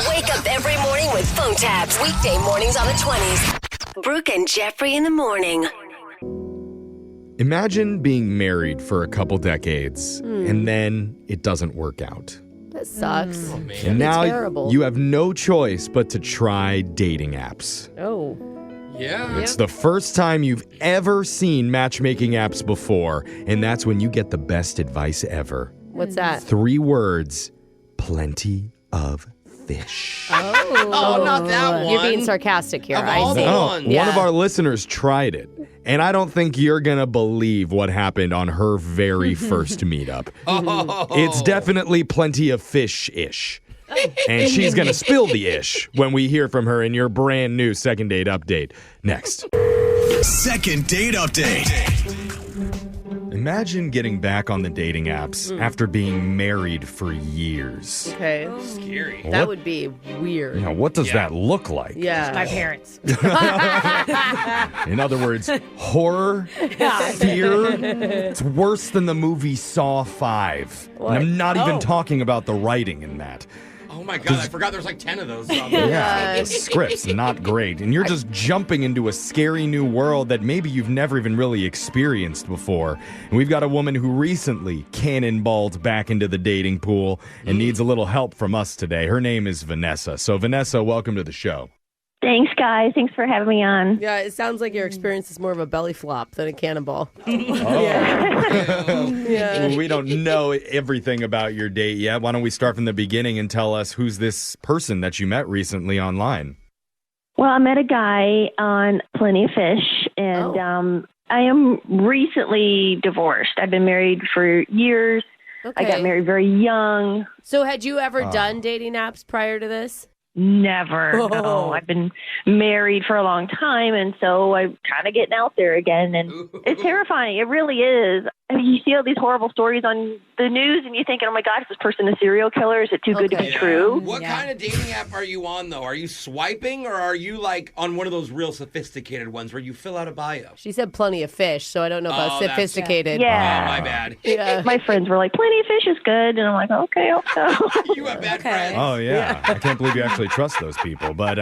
Wake up every morning with phone taps. Weekday mornings on the 20s. Brooke and Jeffrey in the morning. Imagine being married for a couple decades and then it doesn't work out. That sucks. Oh, and now terrible. You have no choice but to try dating apps. Oh. Yeah. It's the first time you've ever seen matchmaking apps before, and that's when you get the best advice ever. What's that? 3 words: plenty of fish. Oh, not that one. You're being sarcastic here. Of all the ones. One of our listeners tried it, and I don't think you're going to believe what happened on her very first meetup. It's definitely plenty of fish-ish. And she's going to spill the ish when we hear from her in your brand new second date update next. Second date update. Imagine getting back on the dating apps after being married for years. Okay. Scary. That would be weird. Now, what does that look like? Yeah. My parents. In other words, horror, fear. It's worse than the movie Saw 5. And I'm not even talking about the writing in that. Oh my God, I forgot there's like 10 of those. Yeah, the script's not great. And you're just jumping into a scary new world that maybe you've never even really experienced before. And we've got a woman who recently cannonballed back into the dating pool and needs a little help from us today. Her name is Vanessa. So Vanessa, welcome to the show. Thanks, guys. Thanks for having me on. Yeah, it sounds like your experience is more of a belly flop than a cannonball. Well, we don't know everything about your date yet. Why don't we start from the beginning and tell us who's this person that you met recently online? Well, I met a guy on Plenty of Fish, and I am recently divorced. I've been married for years. Okay. I got married very young. So had you ever done dating apps prior to this? Never. No, I've been married for a long time, and so I'm kind of getting out there again, and it's terrifying. It really is. I mean, you see all these horrible stories on the news, and you're thinking, oh my God, is this person a serial killer? Is it too good to be true? What kind of dating app are you on, though? Are you swiping, or are you like on one of those real sophisticated ones where you fill out a bio? She said plenty of fish, so I don't know about sophisticated. Yeah. Oh, my bad. Yeah. My friends were like, plenty of fish is good. And I'm like, okay, hope so. You have bad friends. Oh, yeah. I can't believe you actually trust those people. But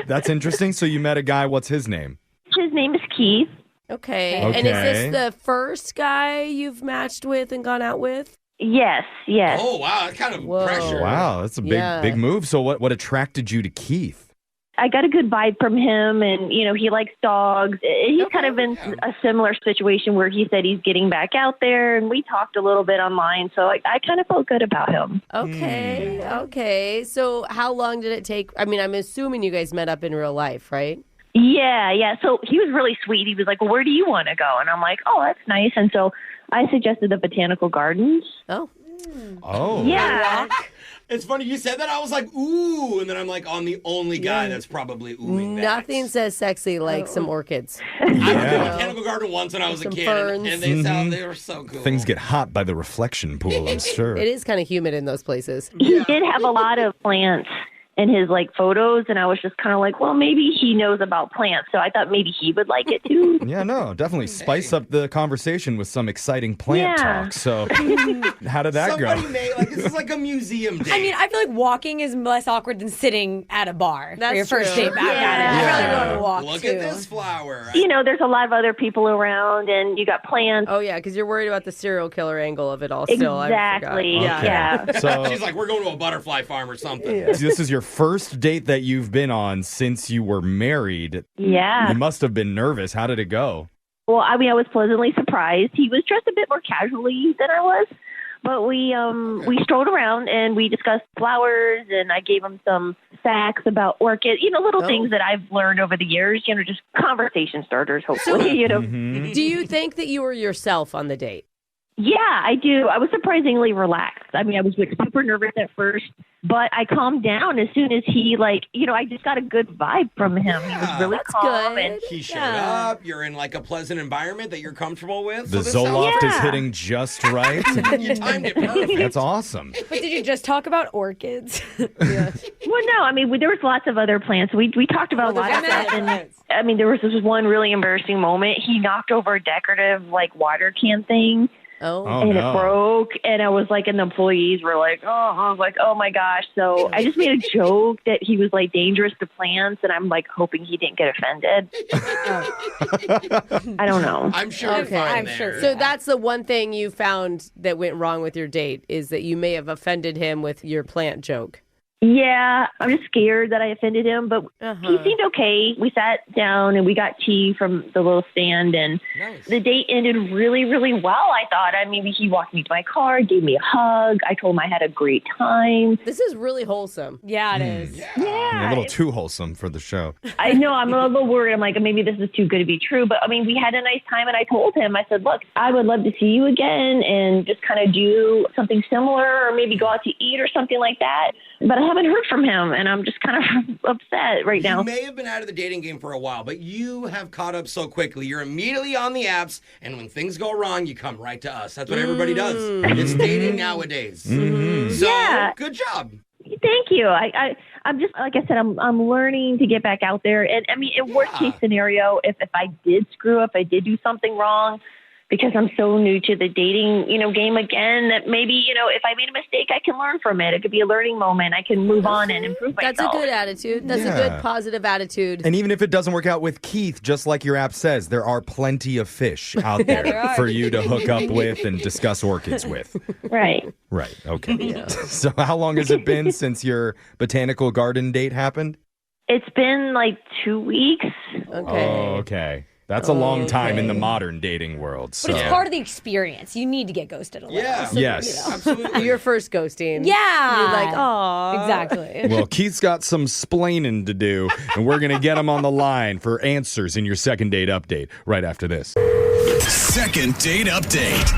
that's interesting. So you met a guy. What's his name? His name is Keith. Okay. And is this the first guy you've matched with and gone out with? Yes. Oh, wow. That's kind of pressure. Wow, that's a big move. So what attracted you to Keith? I got a good vibe from him, and, he likes dogs. He's kind of in a similar situation where he said he's getting back out there, and we talked a little bit online, so I kind of felt good about him. Okay. So how long did it take? I mean, I'm assuming you guys met up in real life, right? Yeah. So he was really sweet. He was like, well, where do you want to go? And I'm like, oh, that's nice. And so I suggested the botanical gardens. Oh. Yeah. It's funny you said that. I was like, ooh. And then I'm like, I'm the only guy that's probably oohing that. Nothing says sexy like some orchids. I went to a botanical garden once when I was a kid. ferns. And they were so cool. Things get hot by the reflection pool, I'm sure. It is kind of humid in those places. He did have a lot of plants in his photos, and I was just kind of like, well, maybe he knows about plants, so I thought maybe he would like it too. Yeah, no, definitely spice up the conversation with some exciting plant talk. So how did that go? This is like a museum date. I mean, I feel like walking is less awkward than sitting at a bar for your first true. date back at it. I'd rather go on a walk, Look too. at this flower. There's a lot of other people around, and you got plants. Oh, yeah, because you're worried about the serial killer angle of it all still. Exactly. Yeah. So she's like, we're going to a butterfly farm or something. So this is your first date that you've been on since you were married. Yeah. You must have been nervous. How did it go? Well, I mean, I was pleasantly surprised. He was dressed a bit more casually than I was. But we strolled around and we discussed flowers, and I gave him some facts about orchids, little things that I've learned over the years, just conversation starters, hopefully, Do you think that you were yourself on the date? Yeah, I do. I was surprisingly relaxed. I mean, I was super nervous at first, but I calmed down as soon as he, I just got a good vibe from him. He was really calm. And he showed up. You're in a pleasant environment that you're comfortable with. The Zoloft is hitting just right. You timed it perfect. That's awesome. But did you just talk about orchids? Well, no. I mean, there was lots of other plants. We talked about a lot of stuff. And, I mean, there was this one really embarrassing moment. He knocked over a decorative, water can thing. And it broke, and I was and the employees were I was like, oh my gosh. So I just made a joke that he was dangerous to plants, and I'm hoping he didn't get offended. I don't know. I'm sure you're fine there. Sure. So that's the one thing you found that went wrong with your date is that you may have offended him with your plant joke. Yeah, I'm just scared that I offended him, but he seemed okay. We sat down and we got tea from the little stand, and the date ended really, really well, I thought. I mean, he walked me to my car, gave me a hug. I told him I had a great time. This is really wholesome. Yeah, it is. Yeah. A little too wholesome for the show. I know, I'm a little worried. I'm like, maybe this is too good to be true. But, I mean, we had a nice time, and I told him, I said, look, I would love to see you again and just kind of do something similar or maybe go out to eat or something like that. But I haven't heard from him, and I'm just kind of upset right now. You may have been out of the dating game for a while, but you have caught up so quickly. You're immediately on the apps, and when things go wrong, you come right to us. That's what everybody does. It's dating nowadays. So, good job. Thank you. I'm just, like I said, I'm learning to get back out there. And, I mean, in worst case scenario, if I did screw up, I did do something wrong, because I'm so new to the dating, game again, that maybe, if I made a mistake, I can learn from it. It could be a learning moment. I can move on and improve myself. That's a good attitude. That's a good positive attitude. And even if it doesn't work out with Keith, just like your app says, there are plenty of fish out there for you to hook up with and discuss orchids with. Right. Right. Okay. So how long has it been since your botanical garden date happened? It's been 2 weeks. Okay. Oh, okay. That's a long time in the modern dating world. So. But it's part of the experience. You need to get ghosted a little. Yeah. So, yes. Absolutely. Your first ghosting. Yeah. You're like, oh. Exactly. Well, Keith's got some splaining to do, and we're going to get him on the line for answers in your second date update right after this. Second date update.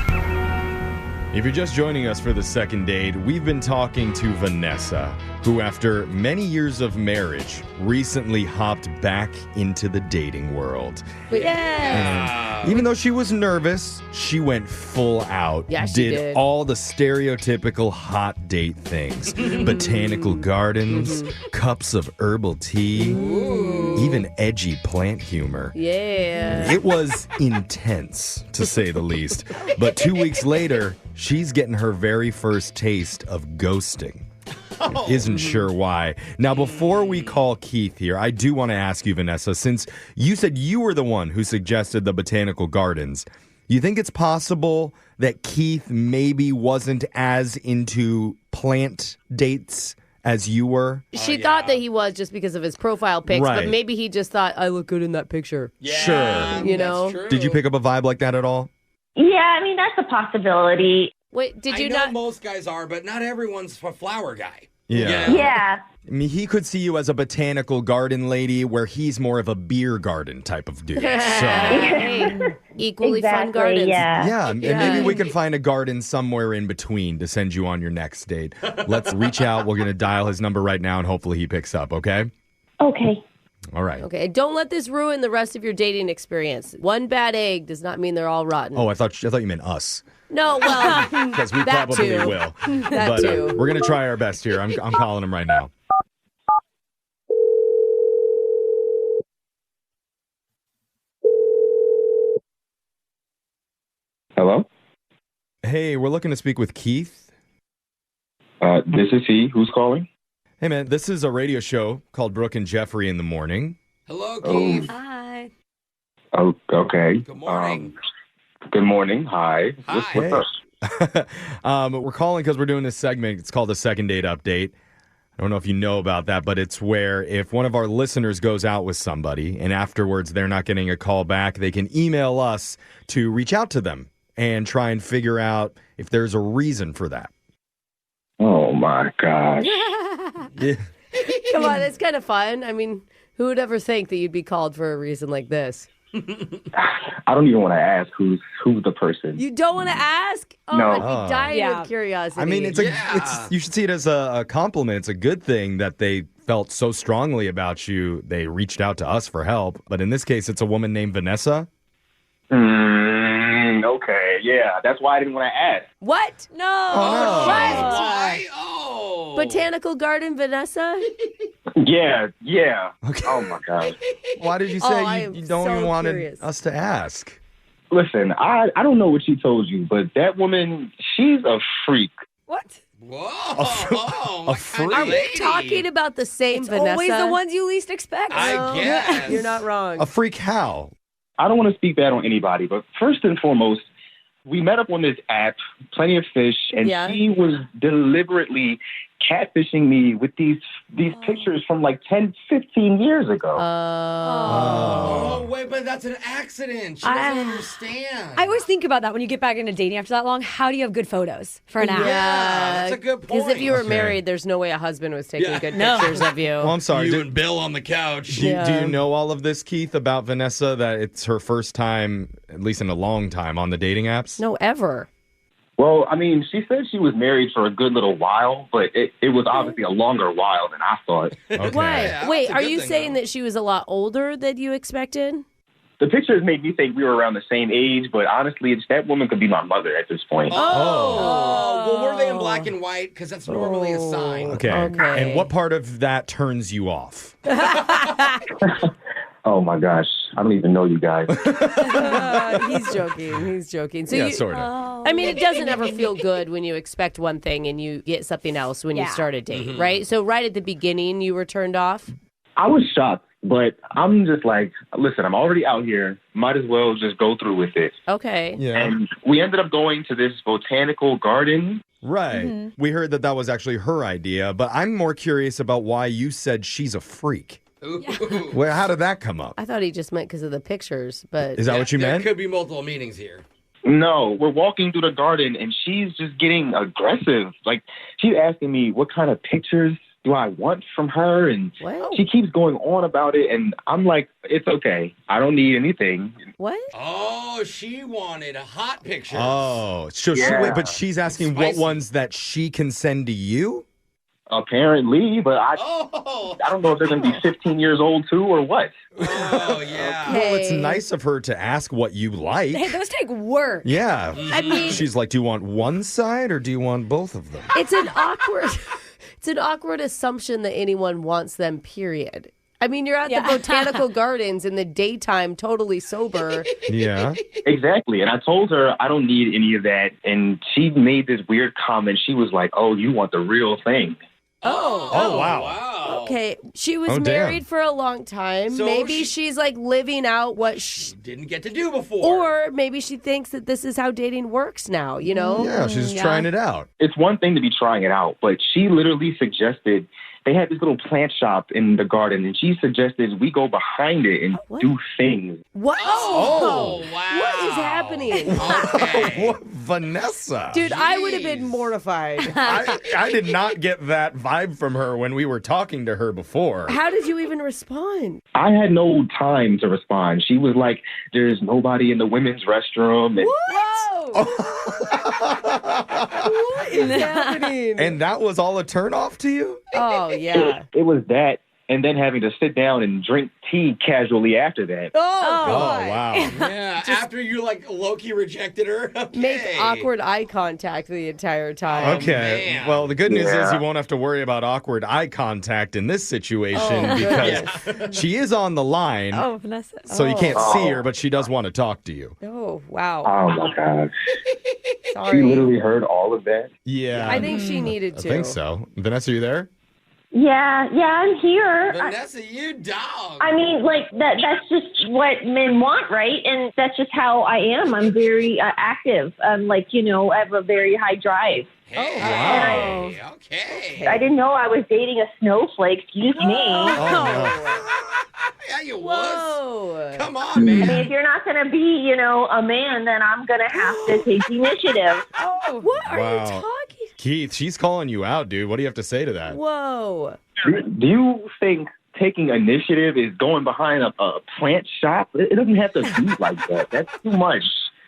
If you're just joining us for the second date, we've been talking to Vanessa, who after many years of marriage, recently hopped back into the dating world. Yeah. Even though she was nervous, she went full out. Yeah, she did. All the stereotypical hot date things. Botanical gardens, cups of herbal tea, even edgy plant humor. Yeah. It was intense, to say the least. But 2 weeks later, she's getting her very first taste of ghosting. Isn't sure why. Now, before we call Keith here, I do want to ask you, Vanessa, since you said you were the one who suggested the botanical gardens, you think it's possible that Keith maybe wasn't as into plant dates as you were? She thought that he was just because of his profile pics, Right. but maybe he just thought, I look good in that picture. Yeah, Sure. You know? that's true. Did you pick up a vibe like that at all? Yeah, I mean, that's a possibility. Wait, did you I know not? most guys are, but not everyone's a flower guy. Yeah. Yeah. I mean, he could see you as a botanical garden lady where he's more of a beer garden type of dude. So, Hey, equally fun gardens. yeah, and maybe we can find a garden somewhere in between to send you on your next date. Let's reach out. We're going to dial his number right now, and hopefully he picks up, okay? Okay. All right. Okay, don't let this ruin the rest of your dating experience. One bad egg does not mean they're all rotten. Oh, I thought you meant us. No, well, Because we that probably too. will. That But too. we're going to try our best here. I'm calling him right now. Hello? Hey, we're looking to speak with Keith. This is he. Who's calling? Hey, man, this is a radio show called Brooke and Jeffrey in the Morning. Hello, Keith. Hi. Oh, okay. Good morning. Good morning. Hi. Hi. What's up? We're calling because we're doing this segment. It's called the Second Date Update. I don't know if you know about that, but it's where if one of our listeners goes out with somebody and afterwards they're not getting a call back, they can email us to reach out to them and try and figure out if there's a reason for that. Oh, my gosh. Yeah. Come on, it's kind of fun. I mean, who would ever think that you'd be called for a reason like this? I don't even want to ask who's the person. You don't want to ask? Oh, No. I'd be dying Yeah. of curiosity. I mean, it's you should see it as a compliment. It's a good thing that they felt so strongly about you. They reached out to us for help. But in this case, it's a woman named Vanessa. Okay, yeah. That's why I didn't want to ask. What? No. Oh, What? Why? Oh. Botanical Garden Vanessa? Yeah. Okay. Oh, my gosh. Why did you Oh, say I you am don't so even want curious. us to ask? Listen, I don't know what she told you, but that woman, she's a freak. What? Whoa. a freak? Are we talking about the same It's Vanessa? always the ones you least expect. I guess. You're not wrong. A freak how? I don't want to speak bad on anybody, but first and foremost, we met up on this app, Plenty of Fish, and Yeah. she was deliberately catfishing me with these pictures from like 10, 15 years ago. Oh, wait, but that's an accident. She doesn't understand. I always think about that when you get back into dating after that long. How do you have good photos for an app? Yeah, that's a good Because point. if you were Okay. married, there's no way a husband was taking Yeah. good No. pictures of you. Well, I'm sorry. You and Bill on the couch. Do you know all of this, Keith, about Vanessa, that it's her first time, at least in a long time, on the dating apps? No, ever. Well, I mean, she said she was married for a good little while, but it was obviously a longer while than I thought. Okay. Why? Yeah, Wait, that's a are good you thing, saying though. that she was a lot older than you expected? The pictures made me think we were around the same age, but honestly, that woman could be my mother at this point. Oh. Well, were they in black and white? Because that's normally a sign. Okay. And what part of that turns you off? Oh my gosh, I don't even know you guys. He's joking. He's joking. So Yeah, you, sort of. I mean, it doesn't ever feel good when you expect one thing and you get something else when you Yeah. start a date, right? So right at the beginning, you were turned off. I was shocked, but I'm just like, listen, I'm already out here. Might as well just go through with it. Okay. Yeah. And we ended up going to this botanical garden. Right. We heard that was actually her idea, but I'm more curious about why you said she's a freak. Well, how did that come up? I thought he just meant because of the pictures, but Is that what you There meant? could be multiple meanings here. No, we're walking through the garden and she's just getting aggressive. Like, she's asking me what kind of pictures do I want from her? And she keeps going on about it. And I'm like, it's okay. I don't need anything. What? Oh, she wanted hot pictures. Oh, so but she's asking what ones that she can send to you? Apparently, but I don't know if they're going to be 15 years old too or what. Oh, yeah. Well, it's nice of her to ask what you like. Hey, those take work. Yeah. I mean, she's like, do you want one side or do you want both of them? It's an awkward assumption that anyone wants them, period. I mean, you're at the botanical gardens in the daytime, totally sober. Yeah. Exactly. And I told her I don't need any of that. And she made this weird comment. She was like, oh, you want the real thing. Oh, wow. Okay. She was married for a long time. So maybe she's like living out what she didn't get to do before. Or maybe she thinks that this is how dating works now, you know? Yeah, she's trying it out. It's one thing to be trying it out, but she literally suggested they had this little plant shop in the garden, and she suggested we go behind it and do things. What? Oh, wow. What is happening? Okay. Vanessa. Dude, I would have been mortified. I did not get that vibe from her when we were talking to her before. How did you even respond? I had no time to respond. She was like, there's nobody in the women's restroom. And Whoa! What is happening? And that was all a turnoff to you? Oh, yeah. It was that, and then having to sit down and drink tea casually after that. Oh, wow. Yeah, after you like low-key rejected her. Okay. Make awkward eye contact the entire time. Okay. man. Well, the good news is you won't have to worry about awkward eye contact in this situation because she is on the line. Oh, Vanessa. So you can't see her, but she does want to talk to you. Oh, wow. Oh, my God. Sorry. She literally heard all of that. Yeah. I think she needed to. I think so. Vanessa, are you there? Yeah, I'm here. Vanessa, you dog. I mean, like that's just what men want, right? And that's just how I am. I'm very active. Like, I have a very high drive. Hey, wow. Okay. I didn't know I was dating a snowflake. Excuse me. Yeah, you Whoa. was. Come on, I man. mean, if you're not going to be, a man, then I'm going to have to take the initiative. Oh, what are you talking? Keith, she's calling you out, dude. What do you have to say to that? Whoa. Do you think taking initiative is going behind a plant shop? It doesn't have to be like that. That's too much.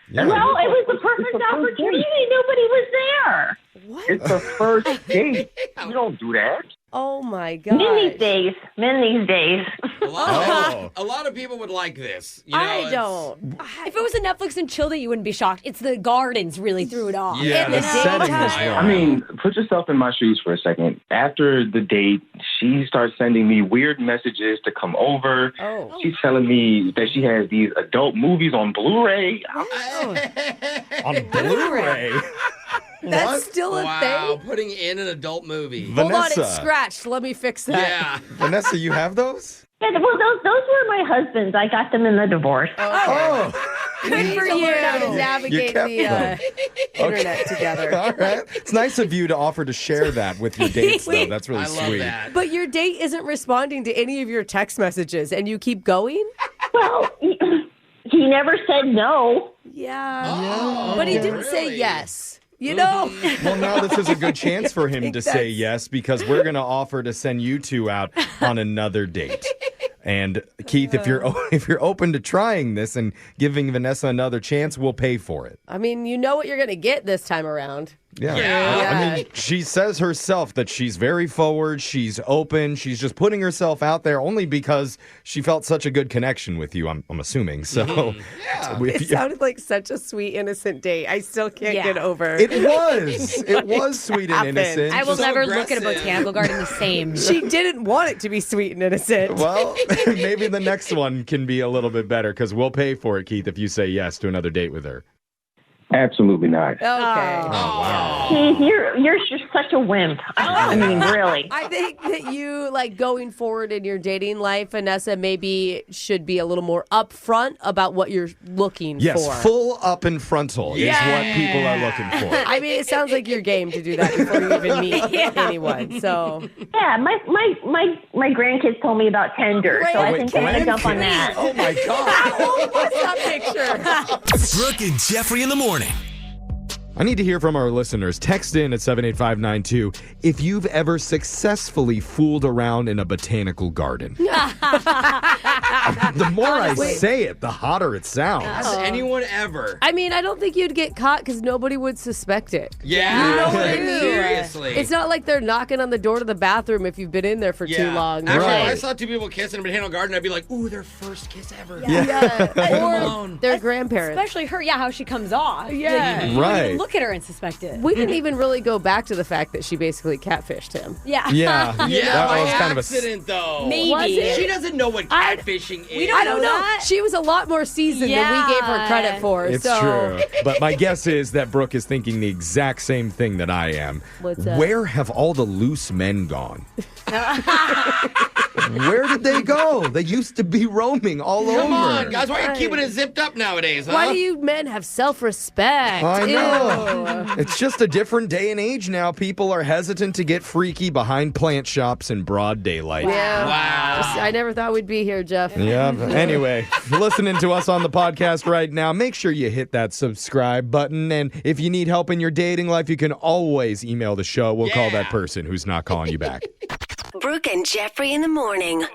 Yeah. Well, it was the perfect opportunity. Nobody was there. What? It's the first date. You don't do that. Oh, my God. Men these days. A lot of people would like this. I don't. If it was a Netflix and chill that you wouldn't be shocked. It's the gardens really threw it off. Yeah, the setting was wrong. I mean, put yourself in my shoes for a second. After the date, she starts sending me weird messages to come over. Oh. She's telling me that she has these adult movies on Blu-ray. On Blu-ray? That's still a thing? Putting in an adult movie. Hold on, Vanessa. it's scratched. Let me fix that. Yeah. Vanessa, you have those? Yeah, well, those were my husband's. I got them in the divorce. Oh. Good for you. Learn how to navigate the internet together. All right. It's nice of you to offer to share that with your dates, though. That's really I love sweet. that. But your date isn't responding to any of your text messages, and you keep going? Well, he never said no. Yeah. But he didn't say yes. You know? Well, now this is a good chance for him to say yes because we're going to offer to send you two out on another date. And Keith, if you're open to trying this and giving Vanessa another chance, we'll pay for it. I mean, you know what you're going to get this time around. Yeah. I mean, she says herself that she's very forward, she's open, she's just putting herself out there only because she felt such a good connection with you, I'm assuming. So It sounded like such a sweet, innocent date. I still can't get over it. It was sweet and innocent. I will never look at a botanical garden the same. She didn't want it to be sweet and innocent. Well, maybe the next one can be a little bit better because we'll pay for it, Keith, if you say yes to another date with her. Absolutely not. Okay. Oh, wow. Keith, you're just such a wimp. I mean, really. I think that you, going forward in your dating life, Vanessa, maybe should be a little more upfront about what you're looking for. Yes, full up and frontal is what people are looking for. I mean, it sounds like you're game to do that before you even meet anyone. So Yeah, my grandkids told me about Tinder, so I think I'm going to jump on that. Oh, my God. what's that picture? Brooke and Jeffrey in the morning. I need to hear from our listeners. Text in at 78592 if you've ever successfully fooled around in a botanical garden. The more I say it, the hotter it sounds. Has anyone ever? I mean, I don't think you'd get caught because nobody would suspect it. Yeah. You know what I mean? Seriously. It's not like they're knocking on the door to the bathroom if you've been in there for too long. Actually, Right. if I saw two people kiss in a botanical garden, I'd be like, ooh, their first kiss ever. Or their grandparents. Especially her, how she comes off. Yeah. You wouldn't Right. even look at her and suspect it. We didn't even really go back to the fact that she basically catfished him. Yeah. Yeah. That by was kind of a accident, though. Maybe. Was it? She doesn't know what catfishing is. I don't know. She was a lot more seasoned than we gave her credit for. It's so. true. But my guess is that Brooke is thinking the exact same thing that I am. What's that? Where have all the loose men gone? Where did they go? They used to be roaming all over. Come on, guys. Why are you keeping it zipped up nowadays, huh? Why do you men have self-respect? I know. Ew. It's just a different day and age now. People are hesitant to get freaky behind plant shops in broad daylight. Yeah. Wow. I never thought we'd be here, Jeff. Yeah. Anyway, if you're listening to us on the podcast right now, make sure you hit that subscribe button. And if you need help in your dating life, you can always email the show. We'll call that person who's not calling you back. Brooke and Jeffrey in the morning.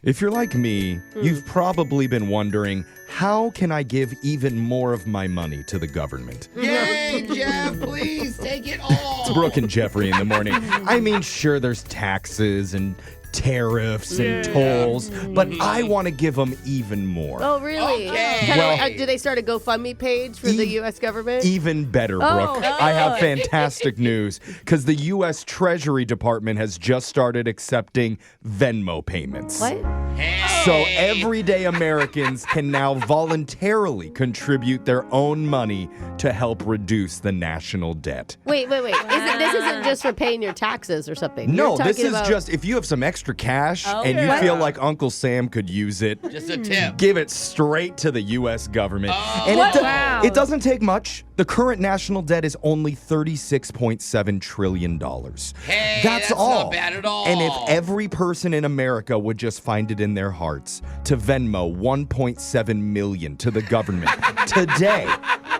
If you're like me, you've probably been wondering, how can I give even more of my money to the government? Yay, Jeff, please take it all. It's Brooke and Jeffrey in the morning. I mean, sure, there's taxes and tariffs and tolls, but I want to give them even more. Oh, really? Okay. Well- Do they start a GoFundMe page for the U.S. government? Even better, Brooke. I have fantastic news because the U.S. Treasury Department has just started accepting Venmo payments. What? So everyday Americans can now voluntarily contribute their own money to help reduce the national debt. Wait. This isn't just for paying your taxes or something. No, You're this talking is about- just if you have some extra cash and you feel like Uncle Sam could use it, Just a tip. give it straight to the U.S. government. And it doesn't take much. The current national debt is only $36.7 trillion. Hey, that's all. Not bad at all. And if every person in America would just find it in their hearts to Venmo $1.7 million to the government today,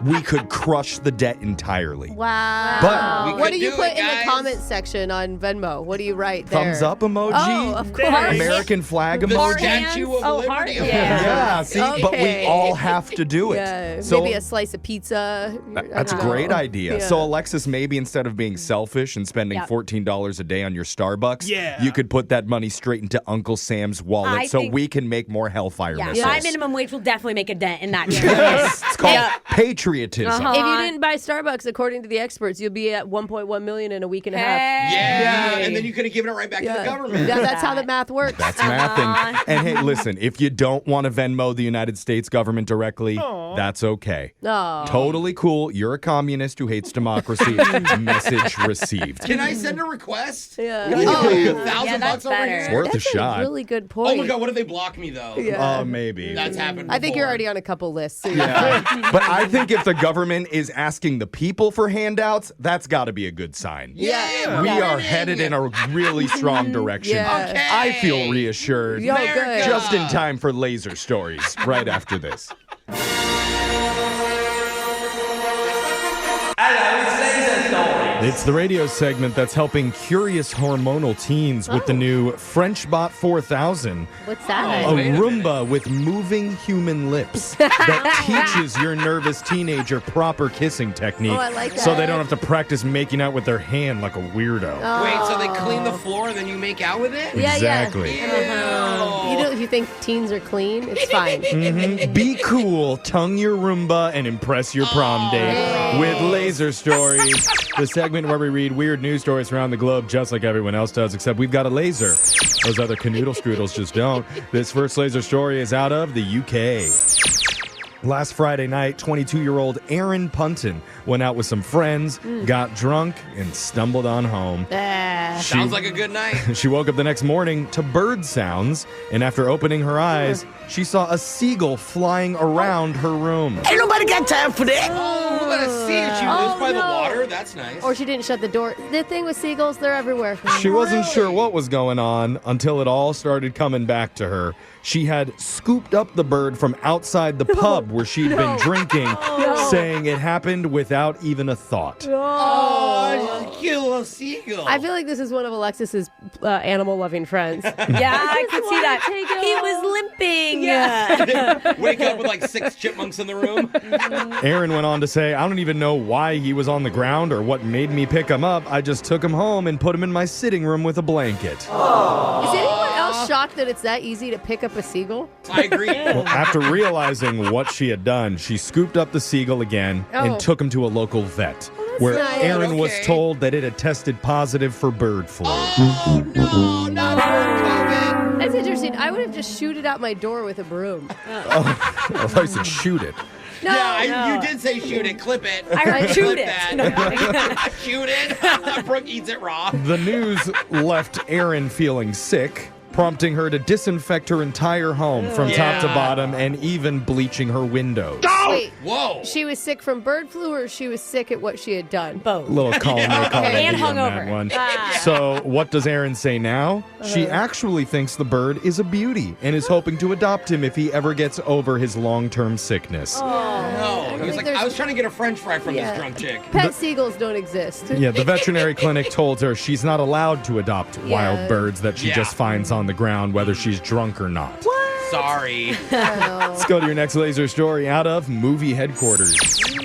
we could crush the debt entirely. Wow. But what do you put in the comment section on Venmo? What do you write there? thumbs up emoji, Oh, of course. American flag the emoji. Statue of Liberty. Yeah, see, but we Okay. all have to do it. Yeah, So maybe a slice of pizza. that's a great idea. Yeah. So, Alexis, maybe instead of being selfish and spending $14 a day on your Starbucks, you could put that money straight into Uncle Sam's wallet I so think- we can make more Hellfire missiles. My minimum wage will definitely make a dent in that. Yes, it's called patriotism. If you didn't buy Starbucks, according to the experts, you'll be at 1.1 million in a week and a half. Yeah, Yay. and then you could have given it right back to the government. That's how the math works. That's mathing. And hey, listen, if you don't want to Venmo the United States government directly, that's okay. No. Totally cool. You're a communist who hates democracy. Message received. Can I send a request? Yeah. Can I pay $1,000 over here? It's worth That's a shot. really good point. Oh my God, what if they block me though? Yeah. Maybe. That's happened I think you're before. already on a couple lists. So Yeah. But I think if the government is asking the people for handouts, that's got to be a good sign. Yeah, We we're are winning. headed in a really strong direction. Yeah. Okay. I feel reassured. Yo, good. Just in time for laser stories right after this. It's the radio segment that's helping curious hormonal teens with the new FrenchBot 4000. What's that? A Roomba with moving human lips that teaches your nervous teenager proper kissing technique Oh, I like so that. they don't have to practice making out with their hand like a weirdo. Wait, so they clean the floor and then you make out with it? Yeah, Exactly. If you think teens are clean, it's fine. Be cool, tongue your Roomba, and impress your prom date with Laser Stories, the segment where we read weird news stories around the globe just like everyone else does, except we've got a laser. Those other canoodle strudels just don't. This first laser story is out of the UK. Last Friday night, 22-year-old Erin Punton went out with some friends, got drunk, and stumbled on home. Sounds like a good night. She woke up the next morning to bird sounds, and after opening her eyes, she saw a seagull flying around her room. Ain't nobody got time for that. Oh, I'm gonna see it. She lives by the water. That's nice. Or she didn't shut the door. The thing with seagulls, they're everywhere. She wasn't sure what was going on until it all started coming back to her. She had scooped up the bird from outside the pub where she'd been drinking, saying it happened without even a thought. Oh, cute little seagull. I feel like this is one of Alexis's animal-loving friends. Yeah, I could see that. He was limping. Yeah. Wake up with like 6 chipmunks in the room. Aaron went on to say, I don't even know why he was on the ground or what made me pick him up. I just took him home and put him in my sitting room with a blanket. Is anyone else shocked that it's that easy to pick up a seagull? I agree. Well, after realizing what she had done, she scooped up the seagull again and took him to a local vet, where nice. Aaron was told that it had tested positive for bird flu. Oh, no, not COVID. That's interesting. I would have just shooted out my door with a broom. I thought you said shoot it. You did say shoot it, clip it. I heard shoot it. Shoot it. Brooke eats it raw. The news left Aaron feeling sick, prompting her to disinfect her entire home from top to bottom and even bleaching her windows. Wait, whoa. She was sick from bird flu or she was sick at what she had done? Both. Little column And on that hungover. one. So what does Aaron say now? She actually thinks the bird is a beauty and is hoping to adopt him if he ever gets over his long-term sickness. No. He was like, I was trying to get a French fry from this drunk chick. Pet seagulls don't exist. Yeah, the veterinary clinic told her she's not allowed to adopt wild birds that she just finds on the ground, whether she's drunk or not. Sorry. Let's go to your next laser story out of movie headquarters.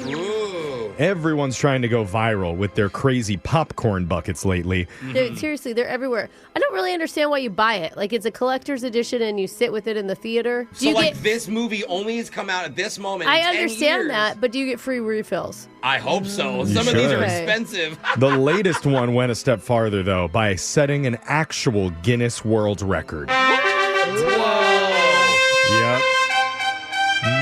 Ooh. Everyone's trying to go viral with their crazy popcorn buckets lately. Seriously, they're everywhere. I don't really understand why you buy it. Like, it's a collector's edition and you sit with it in the theater. So, this movie only has come out at this moment. I in 10 understand years. that, but do you get free refills? I hope so. Some You of these are should. expensive. The latest one went a step farther, though, by setting an actual Guinness World Record. Yep.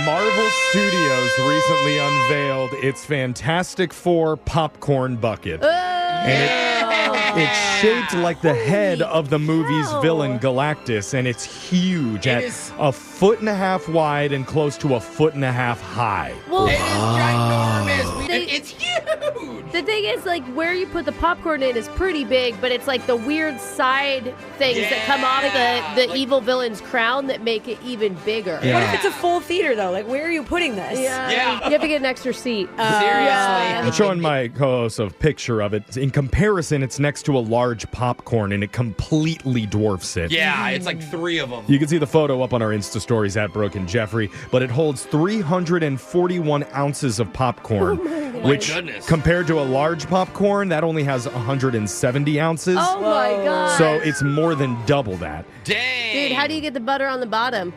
Marvel Studios recently unveiled its Fantastic Four popcorn bucket. And it's shaped like the head of the movie's villain Galactus, and it's huge at 1.5 feet wide and close to 1.5 feet high. Well, It is ginormous. It's huge. The thing is, like, where you put the popcorn in is pretty big, but it's like the weird side things that come off the evil villain's crown that make it even bigger. What if it's a full theater, though? Like, where are you putting this? Yeah. You have to get an extra seat. Seriously. I'm showing my co-host a picture of it. In comparison, it's next to a large popcorn, and it completely dwarfs it. Yeah, it's like 3 of them. You can see the photo up on our Insta stories at Brooke and Jeffrey, but it holds 341 ounces of popcorn, which compared to a large popcorn, that only has 170 ounces. Oh my God. So it's more than double that. Dang. Dude, how do you get the butter on the bottom?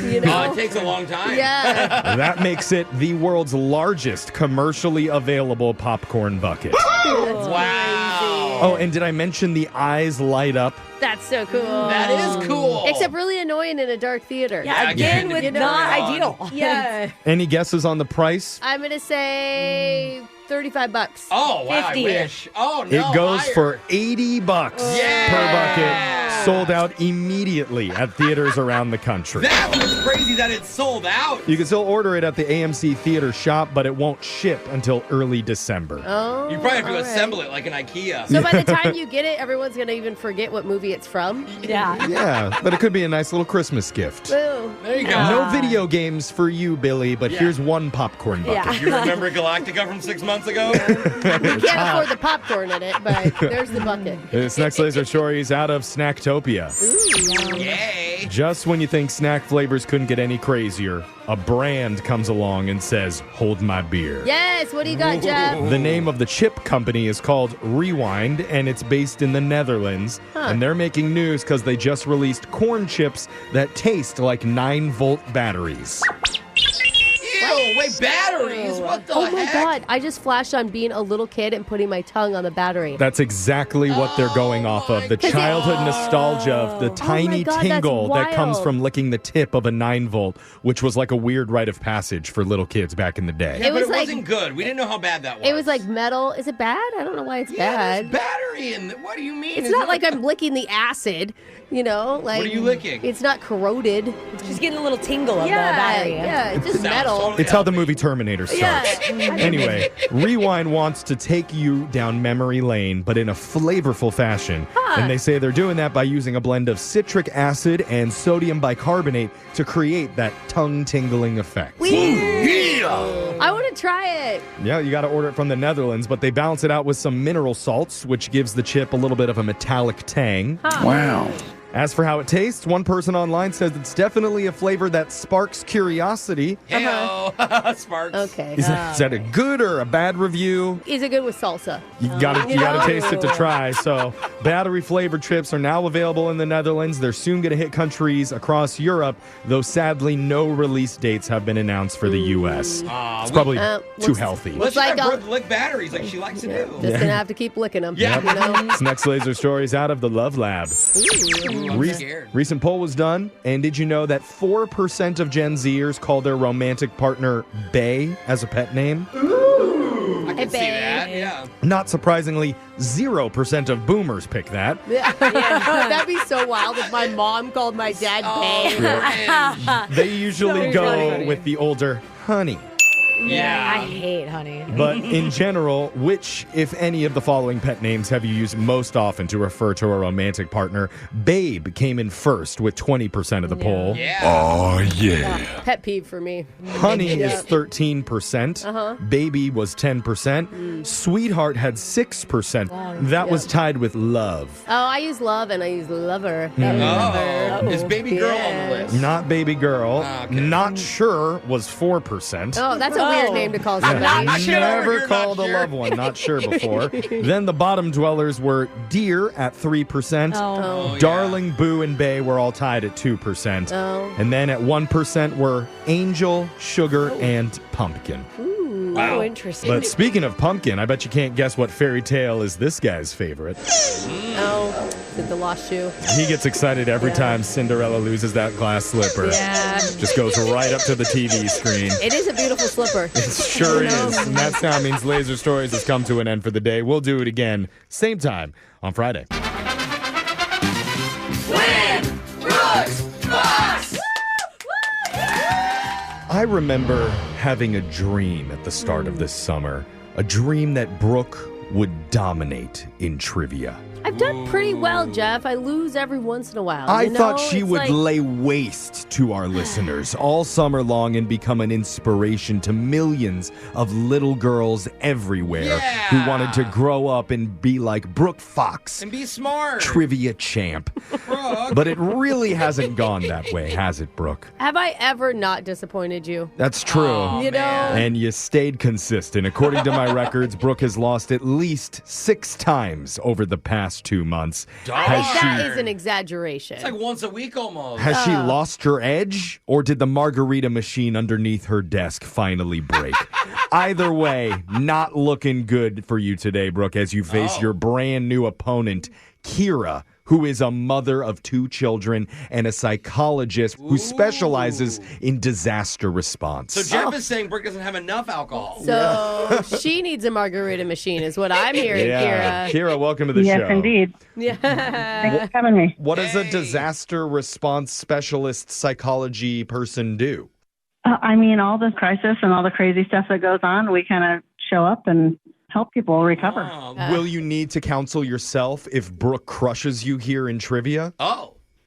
You Oh, know? it takes a long time. Yeah. That makes it the world's largest commercially available popcorn bucket. Wow. Oh, and did I mention the eyes light up? That's so cool. That is cool. Except really annoying in a dark theater. Yeah, again, with not ideal. Yeah. Any guesses on the price? I'm going to say $35. Oh, wow, 50. I wish. Oh, no. It goes higher. for $80 per bucket. Sold out immediately at theaters around the country. That's what's crazy, that it's sold out. You can still order it at the AMC Theater shop, but it won't ship until early December. Oh. You probably have to all right. assemble it like an IKEA. So by the time you get it, everyone's going to even forget what movie it's from? Yeah. Yeah, but it could be a nice little Christmas gift. Ooh. There you go. No video games for you, Billy, but here's one popcorn bucket. Yeah. You remember Galactica from 6 months ago? You can't afford the popcorn in it, but there's the bucket. This next laser story is out of Snacktopia. Yay. Just when you think snack flavors couldn't get any crazier, a brand comes along and says, "Hold my beer." Yes, what do you got, Jeff? The name of the chip company is called Rewind, and it's based in the Netherlands. And they're making news because they just released corn chips that taste like 9-volt batteries. Ew, wait, batteries? What the Oh my heck? God, I just flashed on being a little kid and putting my tongue on the battery. That's exactly what they're going off of. The childhood nostalgia of the tiny God, that's tingle that comes wild. from licking the tip of a 9-volt, which was like a weird rite of passage for little kids back in the day. Yeah, It but was it like- wasn't good. We didn't know how bad that was. It was like metal. Is it bad? I don't know why it's yeah, bad. there's battery in it. What do you mean? It's not like I'm licking the acid, you know? Like, What are you licking? It's not corroded. Just getting a little tingle of the Yeah, battery. yeah, it's just Sounds metal. totally It's how the movie Terminator starts. Anyway, Rewind wants to take you down memory lane, but in a flavorful fashion. And they say they're doing that by using a blend of citric acid and sodium bicarbonate to create that tongue-tingling effect. I want to try it. Yeah, you got to order it from the Netherlands, but they balance it out with some mineral salts, which gives the chip a little bit of a metallic tang. Wow. As for how it tastes, one person online says it's definitely a flavor that sparks curiosity. Sparks. Okay. Is that a good or a bad review? Is it good with salsa? You gotta taste it to try. So, battery-flavored chips are now available in the Netherlands. They're soon going to hit countries across Europe, though sadly no release dates have been announced for the U.S. It's probably too healthy. Let's like Brooke lick batteries like she likes to do. Just going to have to keep licking them. Yeah. This next laser story is out of the Love Lab. Recent poll was done, and did you know that 4% of Gen Zers call their romantic partner bae as a pet name? I can see that, yeah. Not surprisingly, 0% of boomers pick that. That'd be so wild if my mom called my dad bae. They usually go with the older honey. Yeah. I hate honey. But in general, which, if any of the following pet names have you used most often to refer to a romantic partner? Babe came in first with 20% of the poll. Oh, yeah. Pet peeve for me. Honey is 13%. Baby was 10%. Sweetheart had 6%. That was tied with love. Oh, I use love and I use lover. Is baby girl on the list? Not baby girl. Not sure was 4%. Oh, that's a weird name to call somebody. Never called a loved one. Not sure before. Then the bottom dwellers were deer at 3%. Darling, boo, and bay were all tied at 2%. And then at 1% were angel, sugar, and pumpkin. Wow. Interesting. But speaking of pumpkin, I bet you can't guess what fairy tale is this guy's favorite. Is it the lost shoe? He gets excited every time Cinderella loses that glass slipper. Just goes right up to the TV screen. It is a beautiful slipper. It sure is. And that sound means Laser Stories has come to an end for the day. We'll do it again, same time on Friday. Win Brooks Box! I remember having a dream at the start of this summer. A dream that Brooke would dominate in trivia. I've done pretty well, Jeff. I lose every once in a while. I thought she would lay waste to our listeners all summer long and become an inspiration to millions of little girls everywhere who wanted to grow up and be like Brooke Fox. And be smart. Trivia champ. But it really hasn't gone that way, has it, Brooke? Have I ever not disappointed you? That's true. You know? And you stayed consistent. According to my records, Brooke has lost at least 6 times over the past 2 months. I think that is an exaggeration. It's like once a week almost. Has she lost her edge, or did the margarita machine underneath her desk finally break? Either way, not looking good for you today, Brooke, as you face your brand new opponent, Kira, who is a mother of 2 children and a psychologist who specializes in disaster response. So Jeff is saying Brooke doesn't have enough alcohol. So she needs a margarita machine is what I'm hearing, Kira. Kira, welcome to the show. Yes, indeed. Yeah. Thanks for having me. What does a disaster response specialist psychology person do? I mean, all the crisis and all the crazy stuff that goes on, we kind of show up and help people recover. Will you need to counsel yourself if Brooke crushes you here in trivia?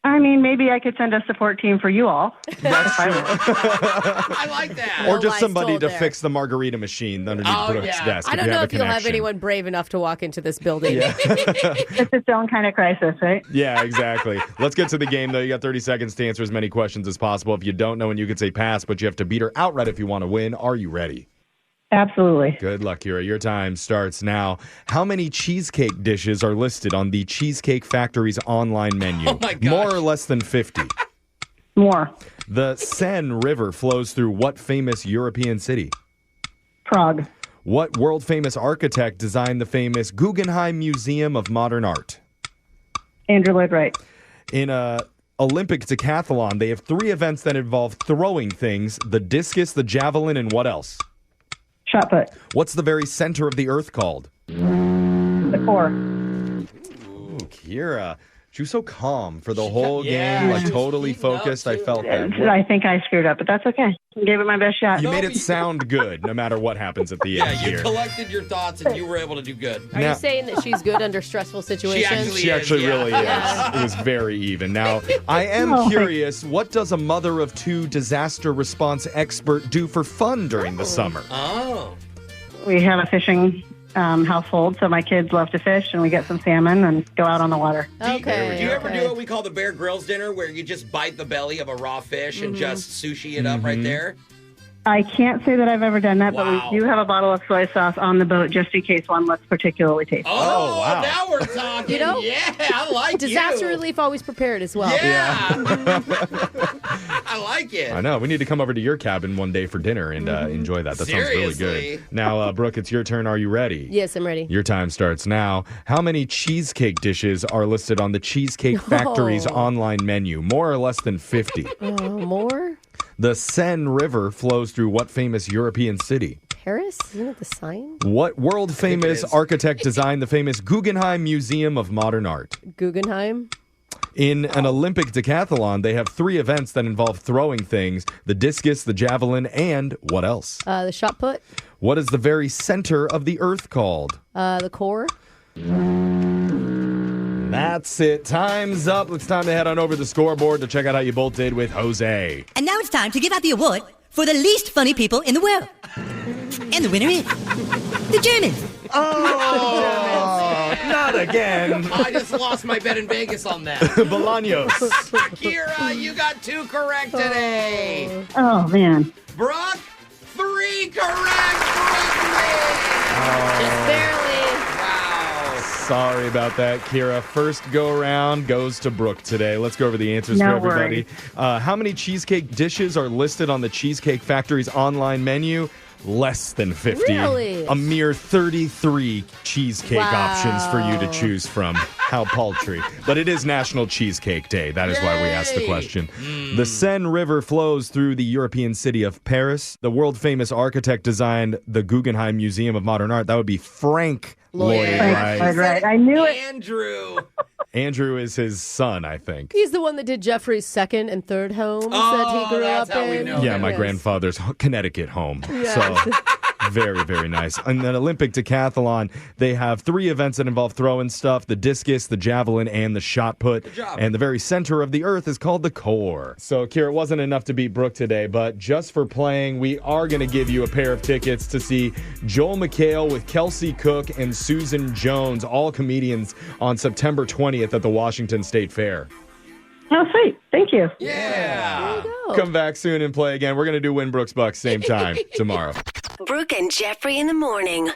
I mean, maybe I could send a support team for you all. That's true. I like that. Or just somebody to fix the margarita machine underneath Brooke's desk. I don't know if you'll have anyone brave enough to walk into this building. It's its own kind of crisis, right? Yeah, exactly. Let's get to the game, though. You got 30 seconds to answer as many questions as possible. If you don't know, and you can say pass, but you have to beat her outright if you want to win. Are you ready? Absolutely. Good luck, Kira. Your time starts now. How many cheesecake dishes are listed on the Cheesecake Factory's online menu? Oh my gosh. More or less than 50? More. The Seine River flows through what famous European city? Prague. What world-famous architect designed the famous Guggenheim Museum of Modern Art? Andrew Lloyd Wright. In a Olympic decathlon, they have 3 events that involve throwing things: the discus, the javelin, and what else? Shot put. What's the very center of the earth called? The core. Ooh, Kira. She was so calm for the whole game, like totally focused. I felt that. I think I screwed up, but that's okay. I gave it my best shot. You made it sound good no matter what happens at the end Yeah, you here. collected your thoughts and you were able to do good. Are you saying that she's good under stressful situations? She actually really is. It was very even. Now, I am curious, what does a mother of two disaster response expert do for fun during the summer? Oh. We have a fishing household, so my kids love to fish, and we get some salmon and go out on the water. Okay. Do you ever do what we call the Bear Grylls dinner, where you just bite the belly of a raw fish and just sushi it up right there? I can't say that I've ever done that, but we do have a bottle of soy sauce on the boat just in case one looks particularly tasty. Oh, wow. Now we're talking. You know? Yeah, I like Disaster you. relief always prepared as well. Yeah. I like it. I know. We need to come over to your cabin one day for dinner and enjoy that. That sounds really good. Now, Brooke, it's your turn. Are you ready? Yes, I'm ready. Your time starts now. How many cheesecake dishes are listed on the Cheesecake Factory's online menu? More or less than 50? More? The Seine River flows through what famous European city? Paris? Isn't it the sign? What world-famous architect designed the famous Guggenheim Museum of Modern Art? Guggenheim? In an Olympic decathlon, they have 3 events that involve throwing things: the discus, the javelin, and what else? The shot put? What is the very center of the Earth called? The core? That's it. Time's up. It's time to head on over to the scoreboard to check out how you both did with Jose. And now it's time to give out the award for the least funny people in the world. And the winner is the Germans. Oh, not again. I just lost my bet in Vegas on that. Bolaños. Kira, you got 2 correct today. Oh, man. Brooke, 3 correct. Just barely. Sorry about that, Kira. First go around goes to Brooke today. Let's go over the answers for everybody. How many cheesecake dishes are listed on the Cheesecake Factory's online menu? Less than 50. Really? A mere 33 cheesecake options for you to choose from. How paltry. But it is National Cheesecake Day. That is why we asked the question. The Seine River flows through the European city of Paris. The world-famous architect designed the Guggenheim Museum of Modern Art. That would be Frank Lloyd Wright. Right. I knew it. Andrew is his son, I think. He's the one that did Jeffrey's second and third homes that he grew up in. Yeah, my grandfather's Connecticut home. So very, very nice. In an Olympic decathlon, they have 3 events that involve throwing stuff: the discus, the javelin, and the shot put. Good job. And the very center of the Earth is called the core. So, Kira, it wasn't enough to beat Brooke today, but just for playing, we are going to give you a pair of tickets to see Joel McHale with Kelsey Cook and Susan Jones, all comedians, on September 20th at the Washington State Fair. Oh, sweet. Thank you. Yeah. There you go. Come back soon and play again. We're going to do Win Brooks Bucks same time tomorrow. Brooke and Jeffrey in the morning.